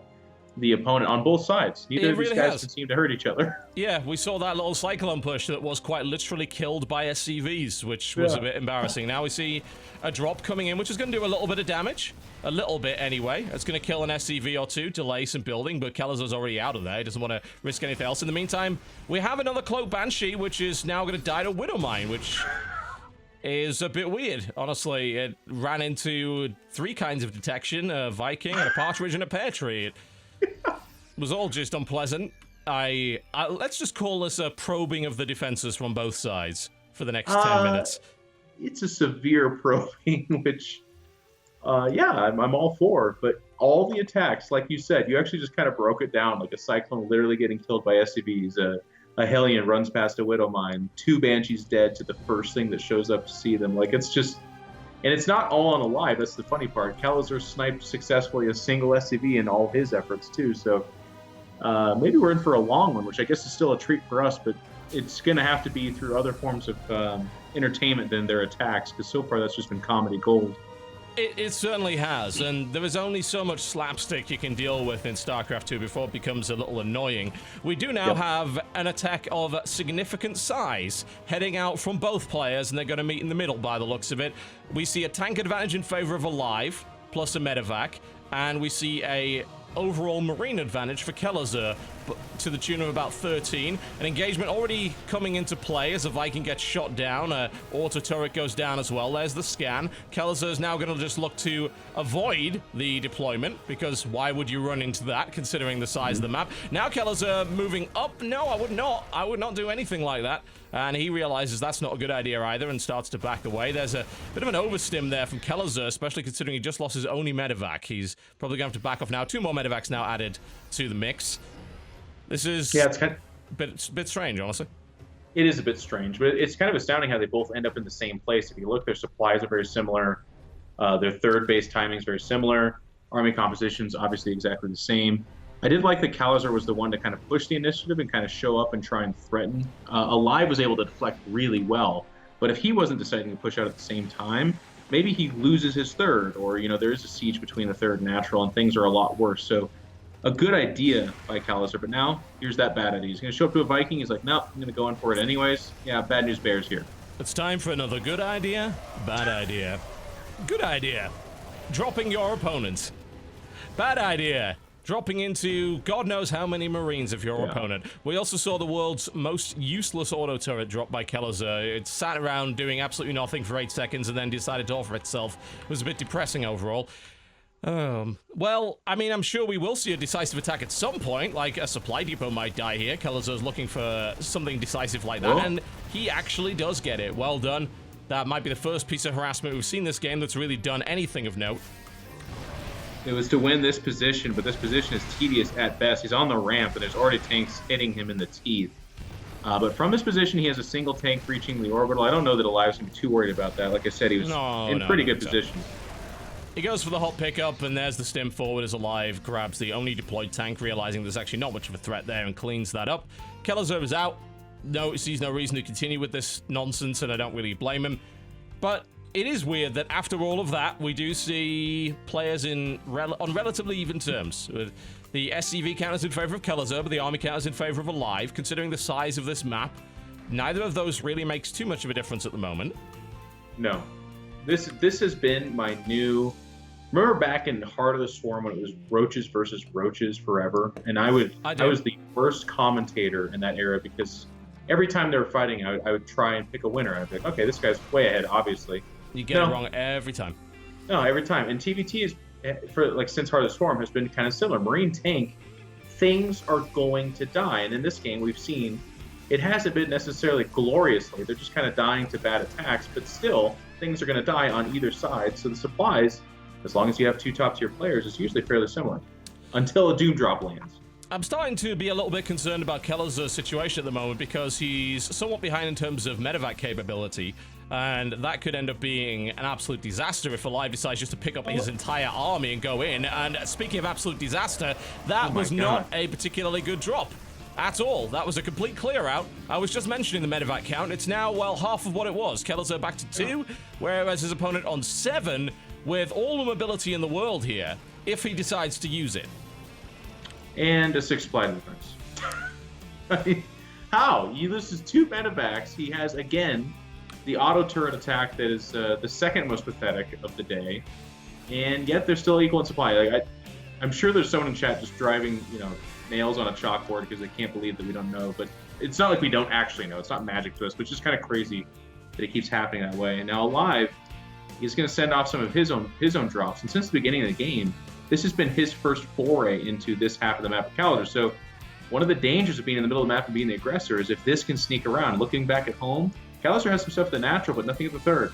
the opponent on both sides. Neither of these guys can seem to hurt each other. Yeah, we saw that little Cyclone push that was quite literally killed by SCVs, which was a bit embarrassing. Now we see a drop coming in, which is going to do a little bit of damage. A little bit, anyway. It's going to kill an SCV or two, delay some building, but Kelazhur's already out of there. He doesn't want to risk anything else. In the meantime, we have another Cloak Banshee, which is now going to die to Widow Mine, which is a bit weird, honestly. It ran into 3 kinds of detection, a Viking, and a Partridge, and a Pear Tree. It was all just unpleasant. Let's just call this a probing of the defenses from both sides for the next 10 minutes. It's a severe probing, which... I'm all for, but all the attacks, like you said, you actually just kind of broke it down, like a Cyclone literally getting killed by SCVs, a a Hellion runs past a Widow Mine, 2 Banshees dead to the first thing that shows up to see them. Like, it's just, and it's not all on Alive. That's the funny part. Kelazhur sniped successfully a single SCV in all his efforts too. So maybe we're in for a long one, which I guess is still a treat for us, but it's going to have to be through other forms of entertainment than their attacks, because so far that's just been comedy gold. It certainly has, and there is only so much slapstick you can deal with in StarCraft 2 before it becomes a little annoying. We do now have an attack of significant size heading out from both players, and they're going to meet in the middle by the looks of it. We see a tank advantage in favor of Alive, plus a medevac, and we see a overall marine advantage for Kelazhur to the tune of about 13. An engagement already coming into play as a Viking gets shot down. Auto turret goes down as well. There's the scan. Kelazhur is now going to just look to avoid the deployment, because why would you run into that considering the size of the map? Now Kelazhur moving up. No, I would not. I would not do anything like that. And he realizes that's not a good idea either and starts to back away. There's a bit of an overstim there from Kelazhur, especially considering he just lost his only medevac. He's probably going to have to back off now. 2 more medevacs now added to the mix. This is it's kind of bit strange, honestly. It is a bit strange, but it's kind of astounding how they both end up in the same place. If you look, their supplies are very similar. Their third base timing is very similar. Army composition's obviously exactly the same. I did like that Kelazhur was the one to kind of push the initiative and kind of show up and try and threaten. Alive was able to deflect really well, but if he wasn't deciding to push out at the same time, maybe he loses his third, or, you know, there is a siege between the third and natural, and things are a lot worse. So a good idea by Kelazhur, but now here's that bad idea. He's going to show up to a Viking. He's like, nope, I'm going to go in for it anyways. Yeah, bad news bears here. It's time for another good idea, bad idea. Good idea. Dropping your opponents. Bad idea. Dropping into God knows how many Marines of your opponent. We also saw the world's most useless auto turret drop by Kelazhur. It sat around doing absolutely nothing for 8 seconds and then decided to offer itself. It was a bit depressing overall. Well, I mean, I'm sure we will see a decisive attack at some point, like a supply depot might die here. Kelazhur's looking for something decisive like that, and he actually does get it. Well done. That might be the first piece of harassment we've seen this game that's really done anything of note. It was to win this position, but this position is tedious at best. He's on the ramp, and there's already tanks hitting him in the teeth. But from this position, he has a single tank reaching the orbital. I don't know that Alive's going to be too worried about that. Like I said, he was in pretty good position. He goes for the hot pickup, and there's the stim forward as Alive grabs the only deployed tank, realizing there's actually not much of a threat there, and cleans that up. Kelazhur is out. No, sees no reason to continue with this nonsense, and I don't really blame him. But it is weird that after all of that, we do see players on relatively even terms. With the SCV counters in favor of Kelazhur, but the army counters in favor of Alive. Considering the size of this map, neither of those really makes too much of a difference at the moment. No. This has been my new... Remember back in Heart of the Swarm when it was Roaches versus Roaches forever? And I was the first commentator in that era, because every time they were fighting, I would try and pick a winner. I'd be like, okay, this guy's way ahead, obviously. You get it wrong every time. No, every time. And TVT is, for like since Heart of the Swarm, has been kind of similar. Marine tank, things are going to die. And in this game, we've seen it hasn't been necessarily gloriously. They're just kind of dying to bad attacks, but still, things are going to die on either side. So the supplies, as long as you have 2 top-tier players, is usually fairly similar until a Doom Drop lands. I'm starting to be a little bit concerned about Kelazhur's situation at the moment, because he's somewhat behind in terms of medevac capability, and that could end up being an absolute disaster if Alive decides just to pick up his entire army and go in. And speaking of absolute disaster, that was not a particularly good drop at all. That was a complete clear out. I was just mentioning the medevac count. It's now, well, half of what it was. Kelazhur back to 2, whereas his opponent on 7, with all the mobility in the world here, if he decides to use it. And a 6 supply difference. I mean, how? He loses 2 medevacs. He has, again, the auto turret attack that is the second most pathetic of the day, and yet they're still equal in supply. Like, I'm sure there's someone in chat just driving, nails on a chalkboard because they can't believe that we don't know. But it's not like we don't actually know. It's not magic to us, but it's just kind of crazy that it keeps happening that way. And now Alive, he's going to send off some of his own drops. And since the beginning of the game, this has been his first foray into this half of the map of Kelazhur. So one of the dangers of being in the middle of the map and being the aggressor is if this can sneak around. Looking back at home, Kelazhur has some stuff at the natural, but nothing at the third.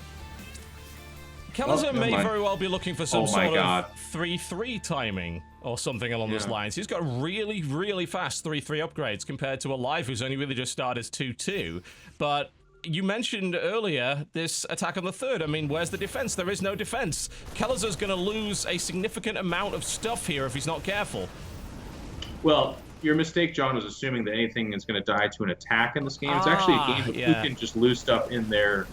Kelazhur may very well be looking for some sort God. of 3-3 timing or something along those lines. He's got really, really fast 3-3 upgrades compared to Alive, who's only really just started as 2-2. But you mentioned earlier this attack on the third. I mean, where's the defense? There is no defense. Kelazhur's going to lose a significant amount of stuff here if he's not careful. Well, your mistake, John, was assuming that anything is going to die to an attack in this game. It's actually a game where you can just lose stuff in their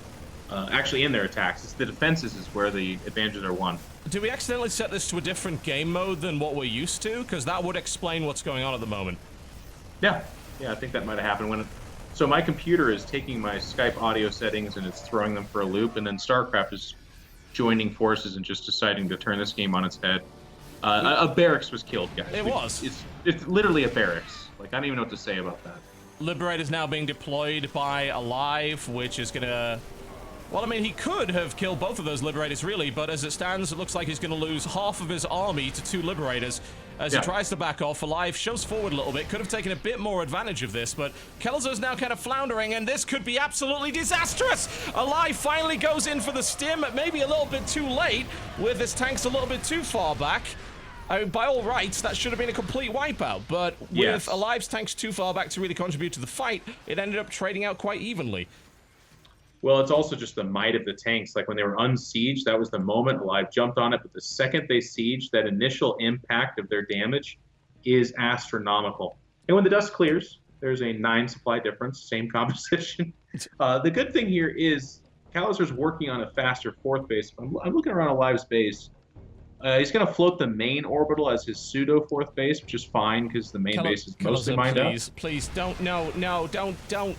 in their attacks. It's the defenses is where the advantages are won. Did we accidentally set this to a different game mode than what we're used to? Because that would explain what's going on at the moment. Yeah, I think that might have happened. So my computer is taking my Skype audio settings and it's throwing them for a loop, and then StarCraft is joining forces and just deciding to turn this game on its head. A barracks was killed, guys. It's literally a barracks. Like, I don't even know what to say about that. Liberator's now being deployed by Alive, which is gonna... Well, I mean, he could have killed both of those Liberators, really, but as it stands, it looks like he's going to lose half of his army to 2 Liberators as he tries to back off. Alive shows forward a little bit, could have taken a bit more advantage of this, but Kelazhur's now kind of floundering, and this could be absolutely disastrous! Alive finally goes in for the stim, maybe a little bit too late, with his tanks a little bit too far back. I mean, by all rights, that should have been a complete wipeout, but with Alive's tanks too far back to really contribute to the fight, it ended up trading out quite evenly. Well, it's also just the might of the tanks. Like when they were unsieged, that was the moment Alive jumped on it. But the second they siege, that initial impact of their damage is astronomical. And when the dust clears, there's a 9 supply difference, same composition. The good thing here is Kelazhur's working on a faster 4th base. I'm looking around Alive's base. He's going to float the main orbital as his pseudo 4th base, which is fine because the main base is mostly mined up. Please, don't, no, don't.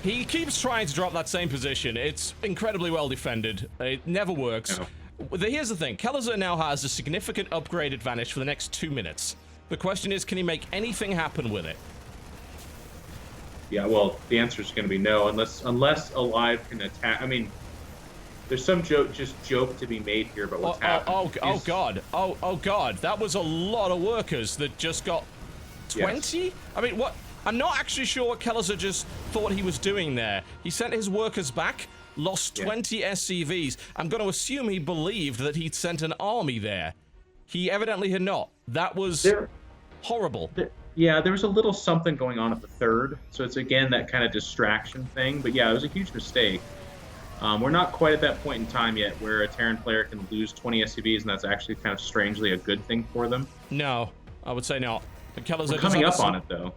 He keeps trying to drop that same position. It's incredibly well defended. It never works. Here's the thing. Kelazhur now has a significant upgrade advantage for the next 2 minutes. The question is, can he make anything happen with it? Yeah, well, the answer is going to be no, unless Alive can attack. I mean, there's some joke to be made here about what's happening. Oh God. That was a lot of workers that just got 20? Yes. I mean, what? I'm not actually sure what Kelazhur just thought he was doing there. He sent his workers back, lost 20 SCVs. I'm going to assume he believed that he'd sent an army there. He evidently had not. That was horrible. There was a little something going on at the 3rd, so it's again that kind of distraction thing. But yeah, it was a huge mistake. We're not quite at that point in time yet where a Terran player can lose 20 SCVs, and that's actually kind of strangely a good thing for them. No, I would say not. But Kelazhur We're coming up on it, though.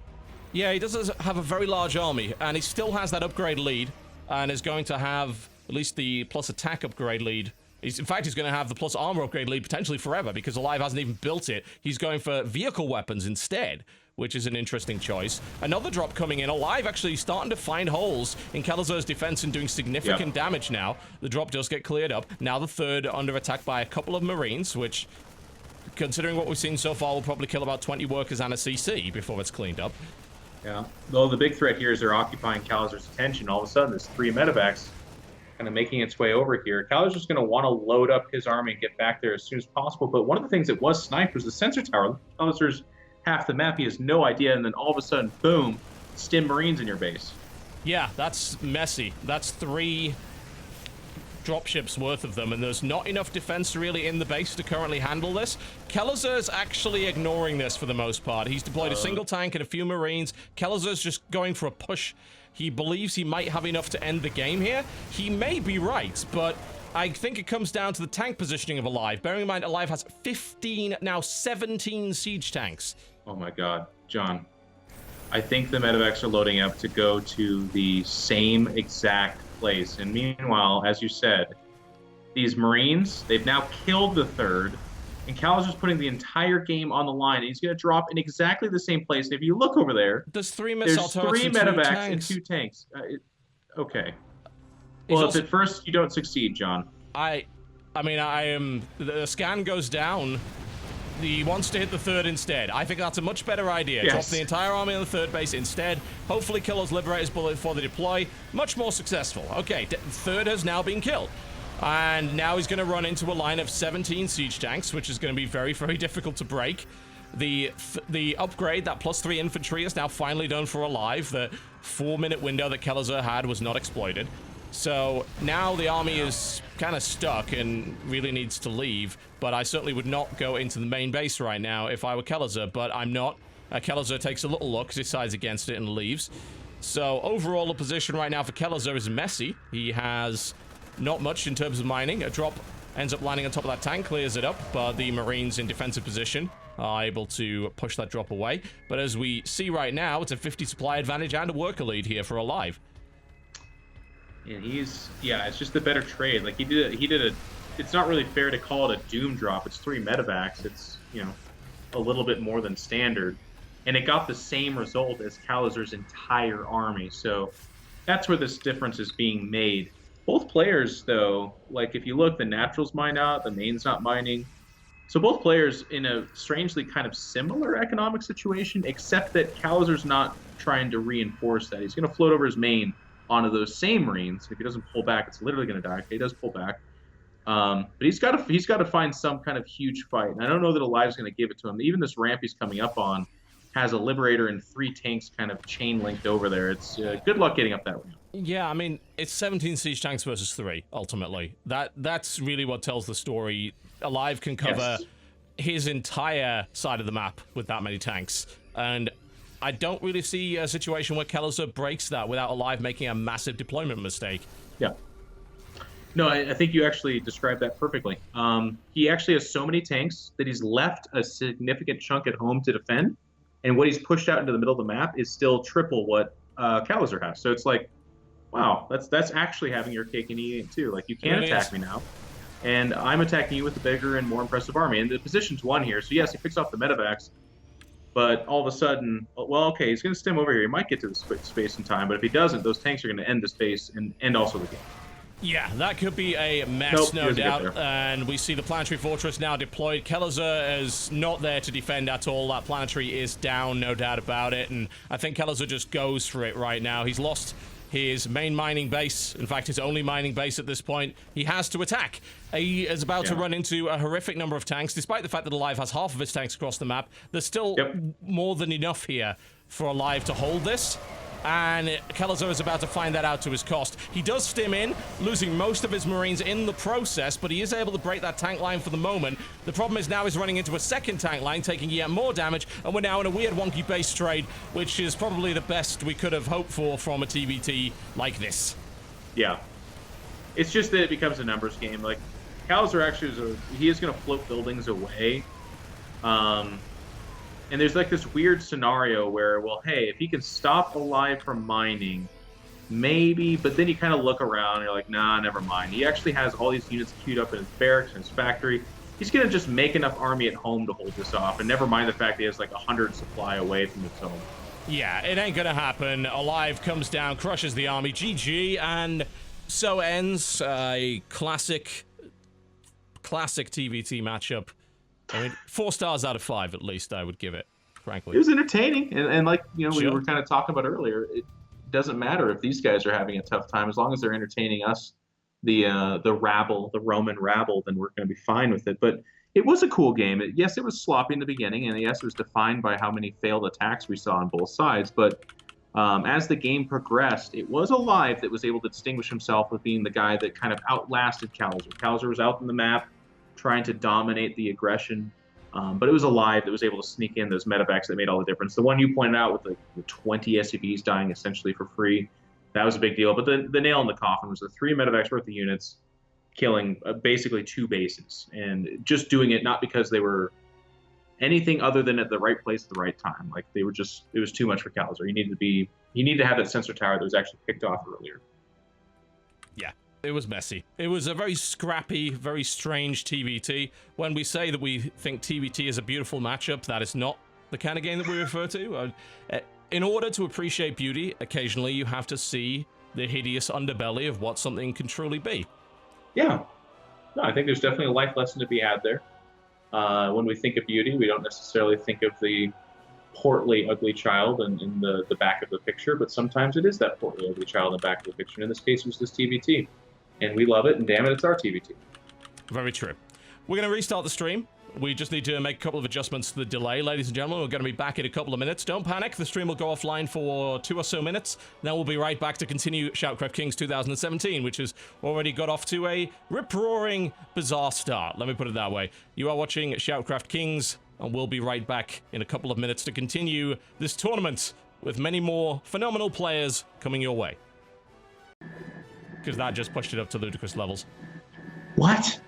Yeah, he does have a very large army, and he still has that upgrade lead, and is going to have at least the plus attack upgrade lead. In fact, he's going to have the plus armor upgrade lead potentially forever, because Alive hasn't even built it. He's going for vehicle weapons instead, which is an interesting choice. Another drop coming in. Alive actually starting to find holes in Kelazhur's defense and doing significant damage now. The drop does get cleared up. Now the 3rd under attack by a couple of Marines, which, considering what we've seen so far, will probably kill about 20 workers and a CC before it's cleaned up. Yeah, though the big threat here is they're occupying Kelazhur's attention. All of a sudden, there's 3 medevacs kind of making its way over here. Kelazhur's going to want to load up his army and get back there as soon as possible. But one of the things that was sniped was the sensor tower. Kelazhur's half the map. He has no idea. And then all of a sudden, boom, stim Marines in your base. Yeah, that's messy. That's 3 dropships worth of them, and there's not enough defense really in the base to currently handle this. Kelazhur's actually ignoring this for the most part. He's deployed a single tank and a few Marines. Kelazhur's just going for a push. He believes he might have enough to end the game here. He may be right, but I think it comes down to the tank positioning of Alive. Bearing in mind, Alive has 15, now 17 siege tanks. Oh my god, John. I think the medevacs are loading up to go to the same exact place. And meanwhile, as you said, these Marines, they've now killed the 3rd, and Kelazhur's putting the entire game on the line. And he's going to drop in exactly the same place. And if you look over there, there's 3 missile turrets and 3 medevacs tanks. and 2 tanks. Okay. Well, if at first you don't succeed, John. I mean, the scan goes down. He wants to hit the 3rd instead. I think that's a much better idea. Yes. Drop the entire army on the 3rd base instead. Hopefully kill those Liberators before they deploy. Much more successful. Okay, 3rd has now been killed. And now he's going to run into a line of 17 siege tanks, which is going to be very, very difficult to break. The upgrade, that +3 infantry, is now finally done for Alive. The 4-minute window that Kelazhur had was not exploited. So now the army is kind of stuck and really needs to leave, but I certainly would not go into the main base right now if I were Kelazhur, but I'm not. Kelazhur takes a little look, decides against it, and leaves. So overall, the position right now for Kelazhur is messy. He has not much in terms of mining. A drop ends up landing on top of that tank, clears it up, but the Marines in defensive position are able to push that drop away. But as we see right now, it's a 50 supply advantage and a worker lead here for Alive. And it's just the better trade. Like he did a, it's not really fair to call it a doom drop. It's 3 medevacs. It's, a little bit more than standard. And it got the same result as Kelazhur's entire army. So that's where this difference is being made. Both players, though, like if you look, the natural's mined out, the main's not mining. So both players in a strangely kind of similar economic situation, except that Kelazhur's not trying to reinforce that. He's going to float over his main onto those same Marines. If he doesn't pull back, it's literally going to die. Okay, he does pull back. But he's got to find some kind of huge fight. And I don't know that Alive's going to give it to him. Even this ramp he's coming up on has a Liberator and 3 tanks kind of chain linked over there. It's good luck getting up that ramp. Yeah, I mean, it's 17 siege tanks versus 3, ultimately. That's really what tells the story. Alive can cover his entire side of the map with that many tanks. And I don't really see a situation where Kelazhur breaks that without Alive making a massive deployment mistake. Yeah. No, I think you actually described that perfectly. He actually has so many tanks that he's left a significant chunk at home to defend, and what he's pushed out into the middle of the map is still triple what Kelazhur has. So it's like, wow, that's actually having your cake and eating it too. Like, you can attack me now, and I'm attacking you with a bigger and more impressive army. And the position's 1 here, so yes, he picks off the medevacs. But all of a sudden, well, okay, he's going to stem over here. He might get to the space in time, but if he doesn't, those tanks are going to end the space and end also the game. Yeah, that could be a mess, no doubt. And we see the Planetary Fortress now deployed. Kelazhur is not there to defend at all. That Planetary is down, no doubt about it. And I think Kelazhur just goes for it right now. He's lost his main mining base, in fact, his only mining base at this point. He has to attack. He is about to run into a horrific number of tanks. Despite the fact that Alive has half of his tanks across the map, there's still more than enough here for Alive to hold this. And Kelazhur is about to find that out to his cost. He does stim in, losing most of his Marines in the process, but he is able to break that tank line for the moment. The problem is now he's running into a second tank line, taking yet more damage, and we're now in a weird wonky base trade, which is probably the best we could have hoped for from a TVT like this. Yeah. It's just that it becomes a numbers game. Like, Kelazhur actually he is going to float buildings away. And there's like this weird scenario where, well, hey, if he can stop Alive from mining, maybe, but then you kind of look around and you're like, nah, never mind. He actually has all these units queued up in his barracks and his factory. He's going to just make enough army at home to hold this off, and never mind the fact that he has like 100 supply away from his home. Yeah, it ain't gonna happen. Alive comes down, crushes the army, GG, and so ends a classic TVT matchup. I mean, 4 stars out of 5 at least, I would give it, frankly. It was entertaining, and like, we were kind of talking about earlier, it doesn't matter if these guys are having a tough time, as long as they're entertaining us, the rabble, the Roman rabble, then we're going to be fine with it. But it was a cool game. Yes, it was sloppy in the beginning, and yes, it was defined by how many failed attacks we saw on both sides, but as the game progressed, it was Alive that was able to distinguish himself with being the guy that kind of outlasted Kelazhur. Kelazhur was out in the map, trying to dominate the aggression, but it was Alive that was able to sneak in those medevacs that made all the difference. The one you pointed out with the 20 SCVs dying essentially for free, that was a big deal. But the nail in the coffin was the 3 medevacs worth of units killing basically 2 bases, and just doing it not because they were anything other than at the right place at the right time. Like, they were just, it was too much for Kelazhur. You need to have that sensor tower that was actually picked off earlier. Yeah. It was messy. It was a very scrappy, very strange TVT. When we say that we think TVT is a beautiful matchup, that is not the kind of game that we refer to. In order to appreciate beauty, occasionally you have to see the hideous underbelly of what something can truly be. Yeah. No, I think there's definitely a life lesson to be had there. When we think of beauty, we don't necessarily think of the portly, ugly child in the back of the picture, but sometimes it is that portly, ugly child in the back of the picture. And in this case, it was this TVT. And we love it, and damn it, it's our TVT. Very true. We're going to restart the stream. We just need to make a couple of adjustments to the delay, ladies and gentlemen. We're going to be back in a couple of minutes. Don't panic. The stream will go offline for 2 or so minutes. Then we'll be right back to continue ShoutCraft Kings 2017, which has already got off to a rip-roaring, bizarre start. Let me put it that way. You are watching ShoutCraft Kings, and we'll be right back in a couple of minutes to continue this tournament with many more phenomenal players coming your way. Because that just pushed it up to ludicrous levels. What?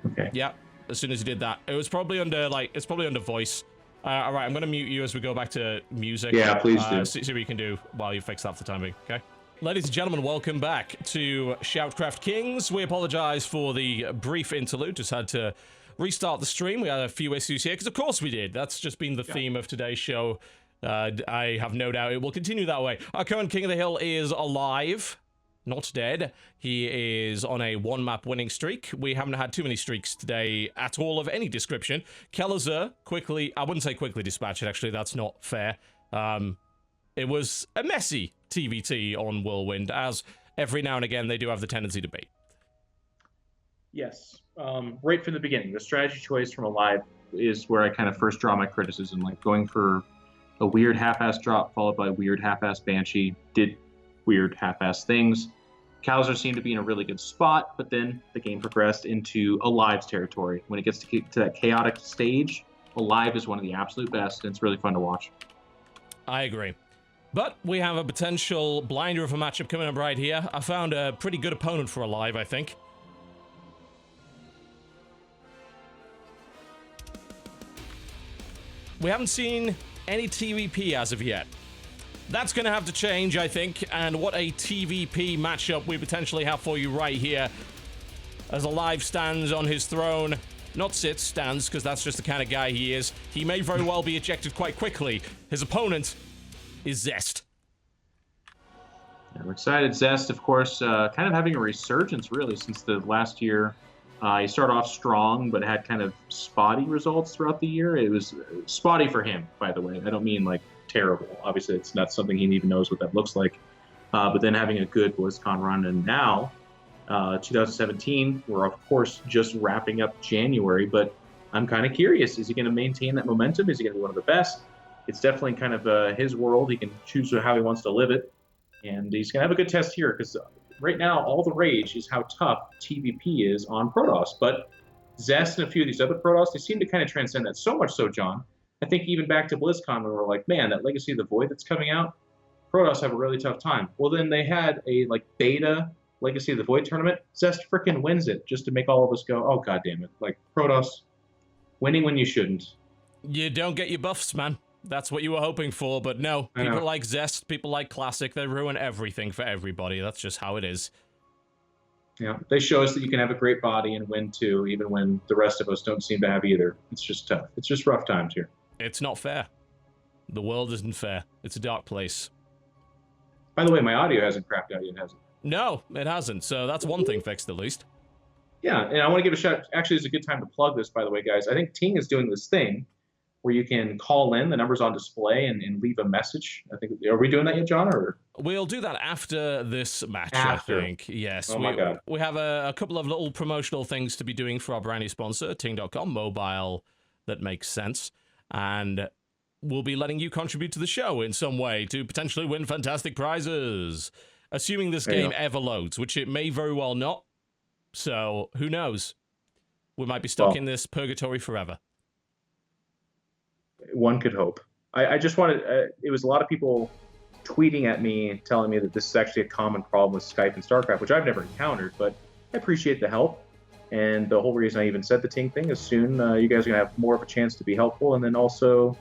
Okay. Yeah. As soon as you did that, it was probably under it's probably under voice. All right, I'm gonna mute you as we go back to music. Yeah, please do. See what you can do while you fix that for the time being. Okay. Ladies and gentlemen, welcome back to ShoutCraft Kings. We apologize for the brief interlude. Just had to restart the stream. We had a few issues here because, of course, we did. That's just been the theme of today's show. I have no doubt it will continue that way. Our current King of the Hill is alive. Not dead. He is on a one-map winning streak. We haven't had too many streaks today at all of any description. Kelazhur quickly, I wouldn't say quickly dispatched, actually, that's not fair. It was a messy TVT on Whirlwind, as every now and again they do have the tendency to be. Yes. Right from the beginning, the strategy choice from Alive is where I kind of first draw my criticism, like going for a weird half-ass drop followed by a weird half-ass Banshee, did weird half-ass things. Kelazhur seemed to be in a really good spot, but then the game progressed into Alive's territory. When it gets to that chaotic stage, Alive is one of the absolute best, and it's really fun to watch. I agree. But we have a potential blinder of a matchup coming up right here. I found a pretty good opponent for Alive, I think. We haven't seen any TVP as of yet. That's going to have to change, I think, and what a TVP matchup we potentially have for you right here. As Alive stands on his throne, not sits, stands, because that's just the kind of guy he is. He may very well be ejected quite quickly. His opponent is Zest. Yeah, we're excited. Zest, of course, kind of having a resurgence, really, since the last year. He started off strong, but had kind of spotty results throughout the year. It was spotty for him, by the way. I don't mean, like, terrible. Obviously, it's not something he even knows what that looks like. But then having a good BlizzCon run, and now, 2017, we're, of course, just wrapping up January, but I'm kind of curious. Is he going to maintain that momentum? Is he going to be one of the best? It's definitely kind of his world. He can choose how he wants to live it. And he's going to have a good test here, because right now, all the rage is how tough TVP is on Protoss. But Zest and a few of these other Protoss, they seem to kind of transcend that. So much so, John, I think even back to BlizzCon, we were like, man, that Legacy of the Void that's coming out, Protoss have a really tough time. Well, then they had a beta Legacy of the Void tournament. Zest freaking wins it, just to make all of us go, oh, god damn it. Like, Protoss, winning when you shouldn't. You don't get your buffs, man. That's what you were hoping for, but no. People like Zest, people like Classic, they ruin everything for everybody. That's just how it is. Yeah, they show us that you can have a great body and win too, even when the rest of us don't seem to have either. It's just tough. It's just rough times here. It's not fair. The world isn't fair. It's a dark place. By the way, my audio hasn't crapped out yet, has it? No, it hasn't, so that's one thing fixed at least. Yeah, and I want to give a shout. Actually, it's a good time to plug this, by the way, guys. I think Ting is doing this thing where you can call in, the numbers on display, and leave a message. I think, are we doing that yet, John? Or we'll do that after this match, after. I think. Yes. Oh my God. We have a couple of little promotional things to be doing for our brand new sponsor, Ting.com, mobile that makes sense. And we'll be letting you contribute to the show in some way to potentially win fantastic prizes. Assuming this game ever loads, which it may very well not. So, who knows? We might be stuck in this purgatory forever. One could hope. I just wanted, it was a lot of people tweeting at me, telling me that this is actually a common problem with Skype and StarCraft, which I've never encountered, but I appreciate the help. And the whole reason I even said the Ting thing is soon you guys are going to have more of a chance to be helpful and then also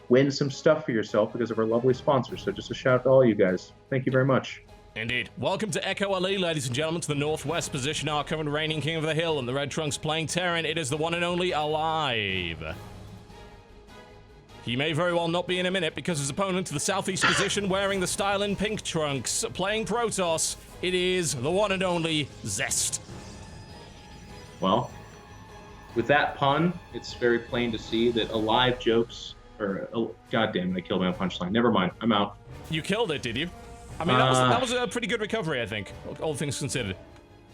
win some stuff for yourself because of our lovely sponsors. So just a shout out to all you guys. Thank you very much. Indeed. Welcome to Echo Ali, ladies and gentlemen, to the northwest position, our current reigning King of the Hill, and the Red Trunks playing Terran. It is the one and only Alive. He may very well not be in a minute because his opponent to the southeast position wearing the style in pink trunks, playing Protoss, it is the one and only Zest. Well, with that pun, it's very plain to see that Alive jokes, God damn it, I killed my own punchline. Never mind, I'm out. You killed it, did you? I mean, that was a pretty good recovery, I think, all things considered.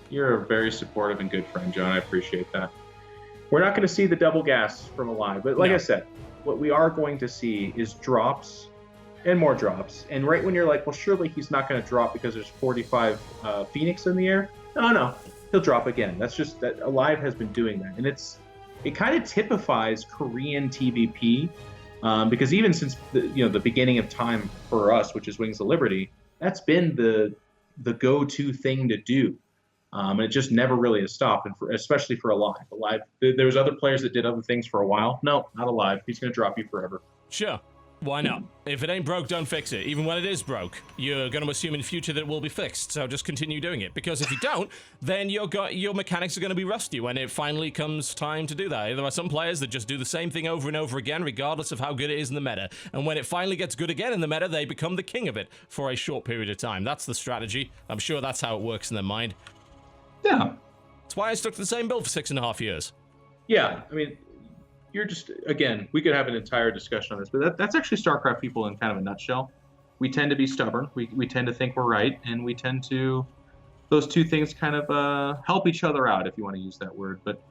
You're a very supportive and good friend, John. I appreciate that. We're not going to see the double gas from Alive, but like No. I said, what we are going to see is drops and more drops. And right when you're like, well, surely he's not going to drop because there's 45 Phoenix in the air. No, he'll drop again. That's just that Alive has been doing that, and it kind of typifies Korean TVP because even since the beginning of time for us, which is Wings of Liberty, that's been the go-to thing to do. And it just never really has stopped, and especially for Alive. There was other players that did other things for a while. No, not Alive. He's going to drop you forever. Sure. Why not? If it ain't broke, don't fix it. Even when it is broke, you're going to assume in the future that it will be fixed, so just continue doing it. Because if you don't, then your mechanics are going to be rusty when it finally comes time to do that. There are some players that just do the same thing over and over again, regardless of how good it is in the meta. And when it finally gets good again in the meta, they become the king of it for a short period of time. That's the strategy. I'm sure that's how it works in their mind. Yeah. That's why I stuck to the same build for 6.5 years. Yeah, I mean, you're just, again, we could have an entire discussion on this, but that's actually StarCraft people in kind of a nutshell. We tend to be stubborn. We tend to think we're right, and we tend to, those two things kind of help each other out, if you want to use that word. But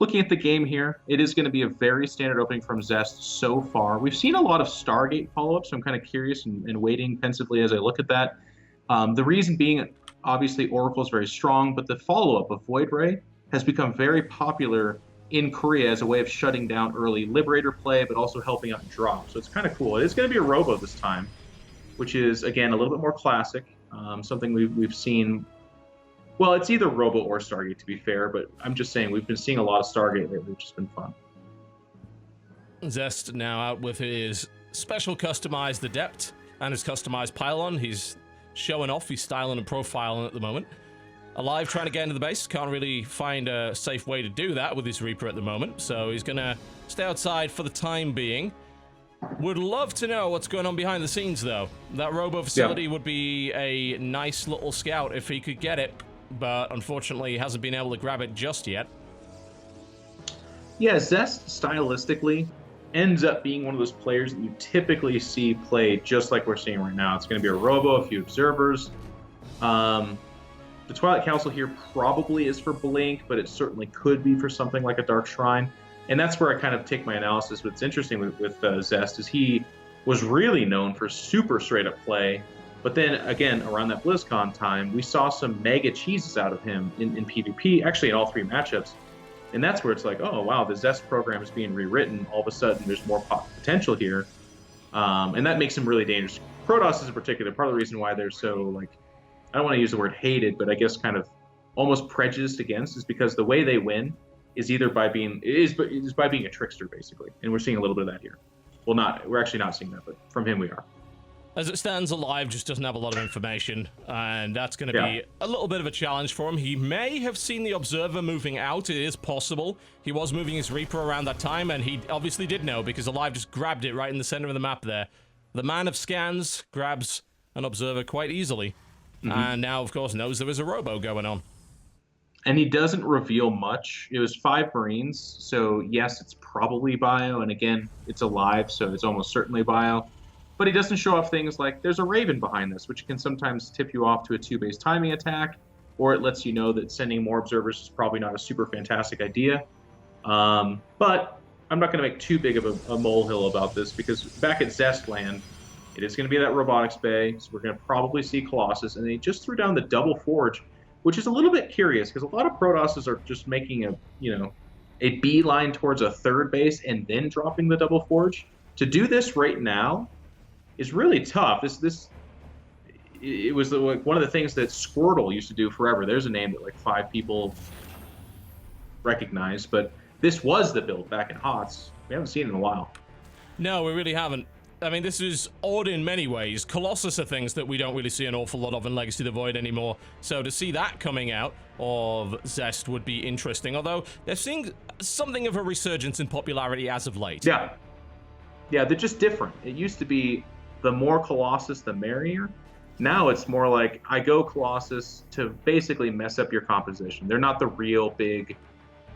looking at the game here, it is going to be a very standard opening from Zest so far. We've seen a lot of Stargate follow-ups, so I'm kind of curious and waiting pensively as I look at that. The reason being, obviously, Oracle is very strong, but the follow-up of Void Ray has become very popular in Korea as a way of shutting down early Liberator play, but also helping out in drop. So it's kind of cool. It is going to be a Robo this time, which is, again, a little bit more classic, something we've seen. Well, it's either Robo or Stargate, to be fair, but I'm just saying we've been seeing a lot of Stargate lately, which has been fun. Zest now out with his special customized Adept and his customized Pylon. He's showing off, he's styling and profiling at the moment. Alive trying to get into the base, can't really find a safe way to do that with his Reaper at the moment, so he's gonna stay outside for the time being. Would love to know what's going on behind the scenes, though. That Robo facility would be a nice little scout if he could get it, but unfortunately he hasn't been able to grab it just yet. Yeah, Zest stylistically ends up being one of those players that you typically see play just like we're seeing right now. It's going to be a Robo, a few observers. The Twilight Council here probably is for Blink, but it certainly could be for something like a Dark Shrine. And that's where I kind of take my analysis. What's interesting with Zest is he was really known for super straight-up play. But then, again, around that BlizzCon time, we saw some mega cheeses out of him in PvP, actually in all three matchups. And that's where it's like, oh, wow, the Zest program is being rewritten. All of a sudden, there's more potential here. And that makes him really dangerous. Protoss in particular, part of the reason why they're so, like, I don't want to use the word hated, but I guess kind of almost prejudiced against is because the way they win is either by being by being a trickster, basically. And we're seeing a little bit of that here. Well, we're actually not seeing that, but from him we are. As it stands, Alive just doesn't have a lot of information, and that's going to be a little bit of a challenge for him. He may have seen the Observer moving out. It is possible. He was moving his Reaper around that time, and he obviously did know because Alive just grabbed it right in the center of the map there. The man of scans grabs an Observer quite easily, and now, of course, knows there is a Robo going on. And he doesn't reveal much. It was 5 Marines, so yes, it's probably bio, and again, it's Alive, so it's almost certainly bio. But he doesn't show off things like there's a Raven behind this, which can sometimes tip you off to a 2-base timing attack, or it lets you know that sending more observers is probably not a super fantastic idea. But I'm not going to make too big of a molehill about this, because back at Zestland, it is going to be that robotics bay, so we're going to probably see Colossus, and they just threw down the double forge, which is a little bit curious, because a lot of Protosses are just making a beeline towards a 3rd base and then dropping the double forge. To do this right now is really tough. It was one of the things that Squirtle used to do forever. There's a name that like 5 people recognize, but this was the build back in HOTS. We haven't seen it in a while. No, we really haven't. I mean, this is odd in many ways. Colossus are things that we don't really see an awful lot of in Legacy of the Void anymore. So to see that coming out of Zest would be interesting, although they're seeing something of a resurgence in popularity as of late. Yeah, they're just different. It used to be the more Colossus, the merrier. Now it's more like, I go Colossus to basically mess up your composition. They're not the real big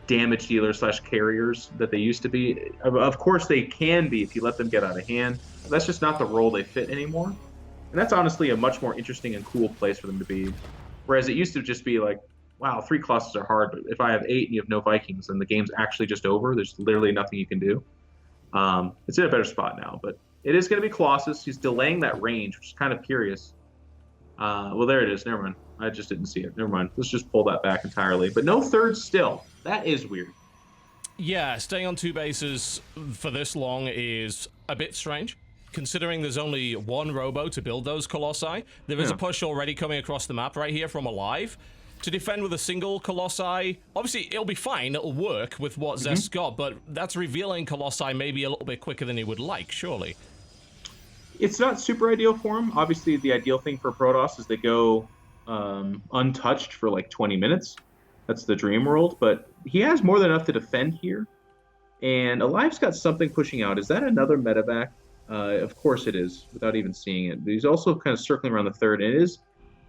damage dealers / carriers that they used to be. Of course they can be if you let them get out of hand. That's just not the role they fit anymore. And that's honestly a much more interesting and cool place for them to be. Whereas it used to just be like, wow, 3 Colossus are hard, but if I have 8 and you have no Vikings, then the game's actually just over. There's literally nothing you can do. It's in a better spot now, but it is going to be Colossus. He's delaying that range, which is kind of curious. Well, there it is. Never mind. I just didn't see it. Never mind. Let's just pull that back entirely. But no third still. That is weird. Yeah, staying on 2 bases for this long is a bit strange, considering there's only 1 robo to build those Colossi. There is a push already coming across the map right here from Alive. To defend with a single Colossi, obviously it'll be fine, it'll work with what Zest's got, but that's revealing Colossi maybe a little bit quicker than he would like, surely. It's not super ideal for him. Obviously, the ideal thing for Protoss is they go untouched for like 20 minutes. That's the dream world, but he has more than enough to defend here. And Alive's got something pushing out. Is that another medevac? Of course it is, without even seeing it. But he's also kind of circling around the third, and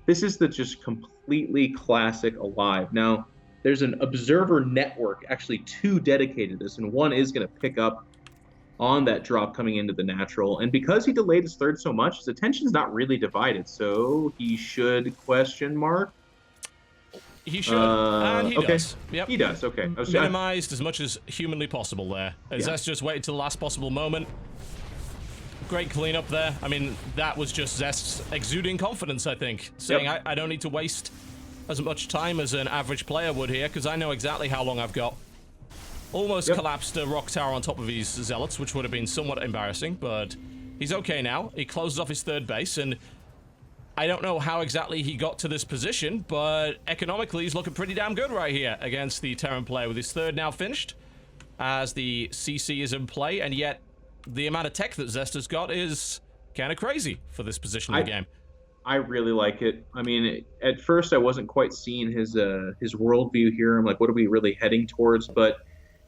this is the just completely classic Alive. Now, there's an observer network, actually 2 dedicated to this, and 1 is going to pick up on that drop coming into the natural. And because he delayed his third so much, his attention's not really divided, so he should question mark. He should, and he does. Yep. He does, okay. Minimized as much as humanly possible there. Zest just waited till the last possible moment. Great cleanup there. I mean, that was just Zest's exuding confidence, I think. Saying, I don't need to waste as much time as an average player would here, because I know exactly how long I've got. Almost collapsed a rock tower on top of his Zealots, which would have been somewhat embarrassing, but he's okay now. He closes off his third base, and I don't know how exactly he got to this position, but economically he's looking pretty damn good right here against the Terran player, with his third now finished, as the CC is in play, and yet the amount of tech that Zest has got is kind of crazy for this position of the game. I really like it. I mean, at first I wasn't quite seeing his worldview here. I'm like, what are we really heading towards? But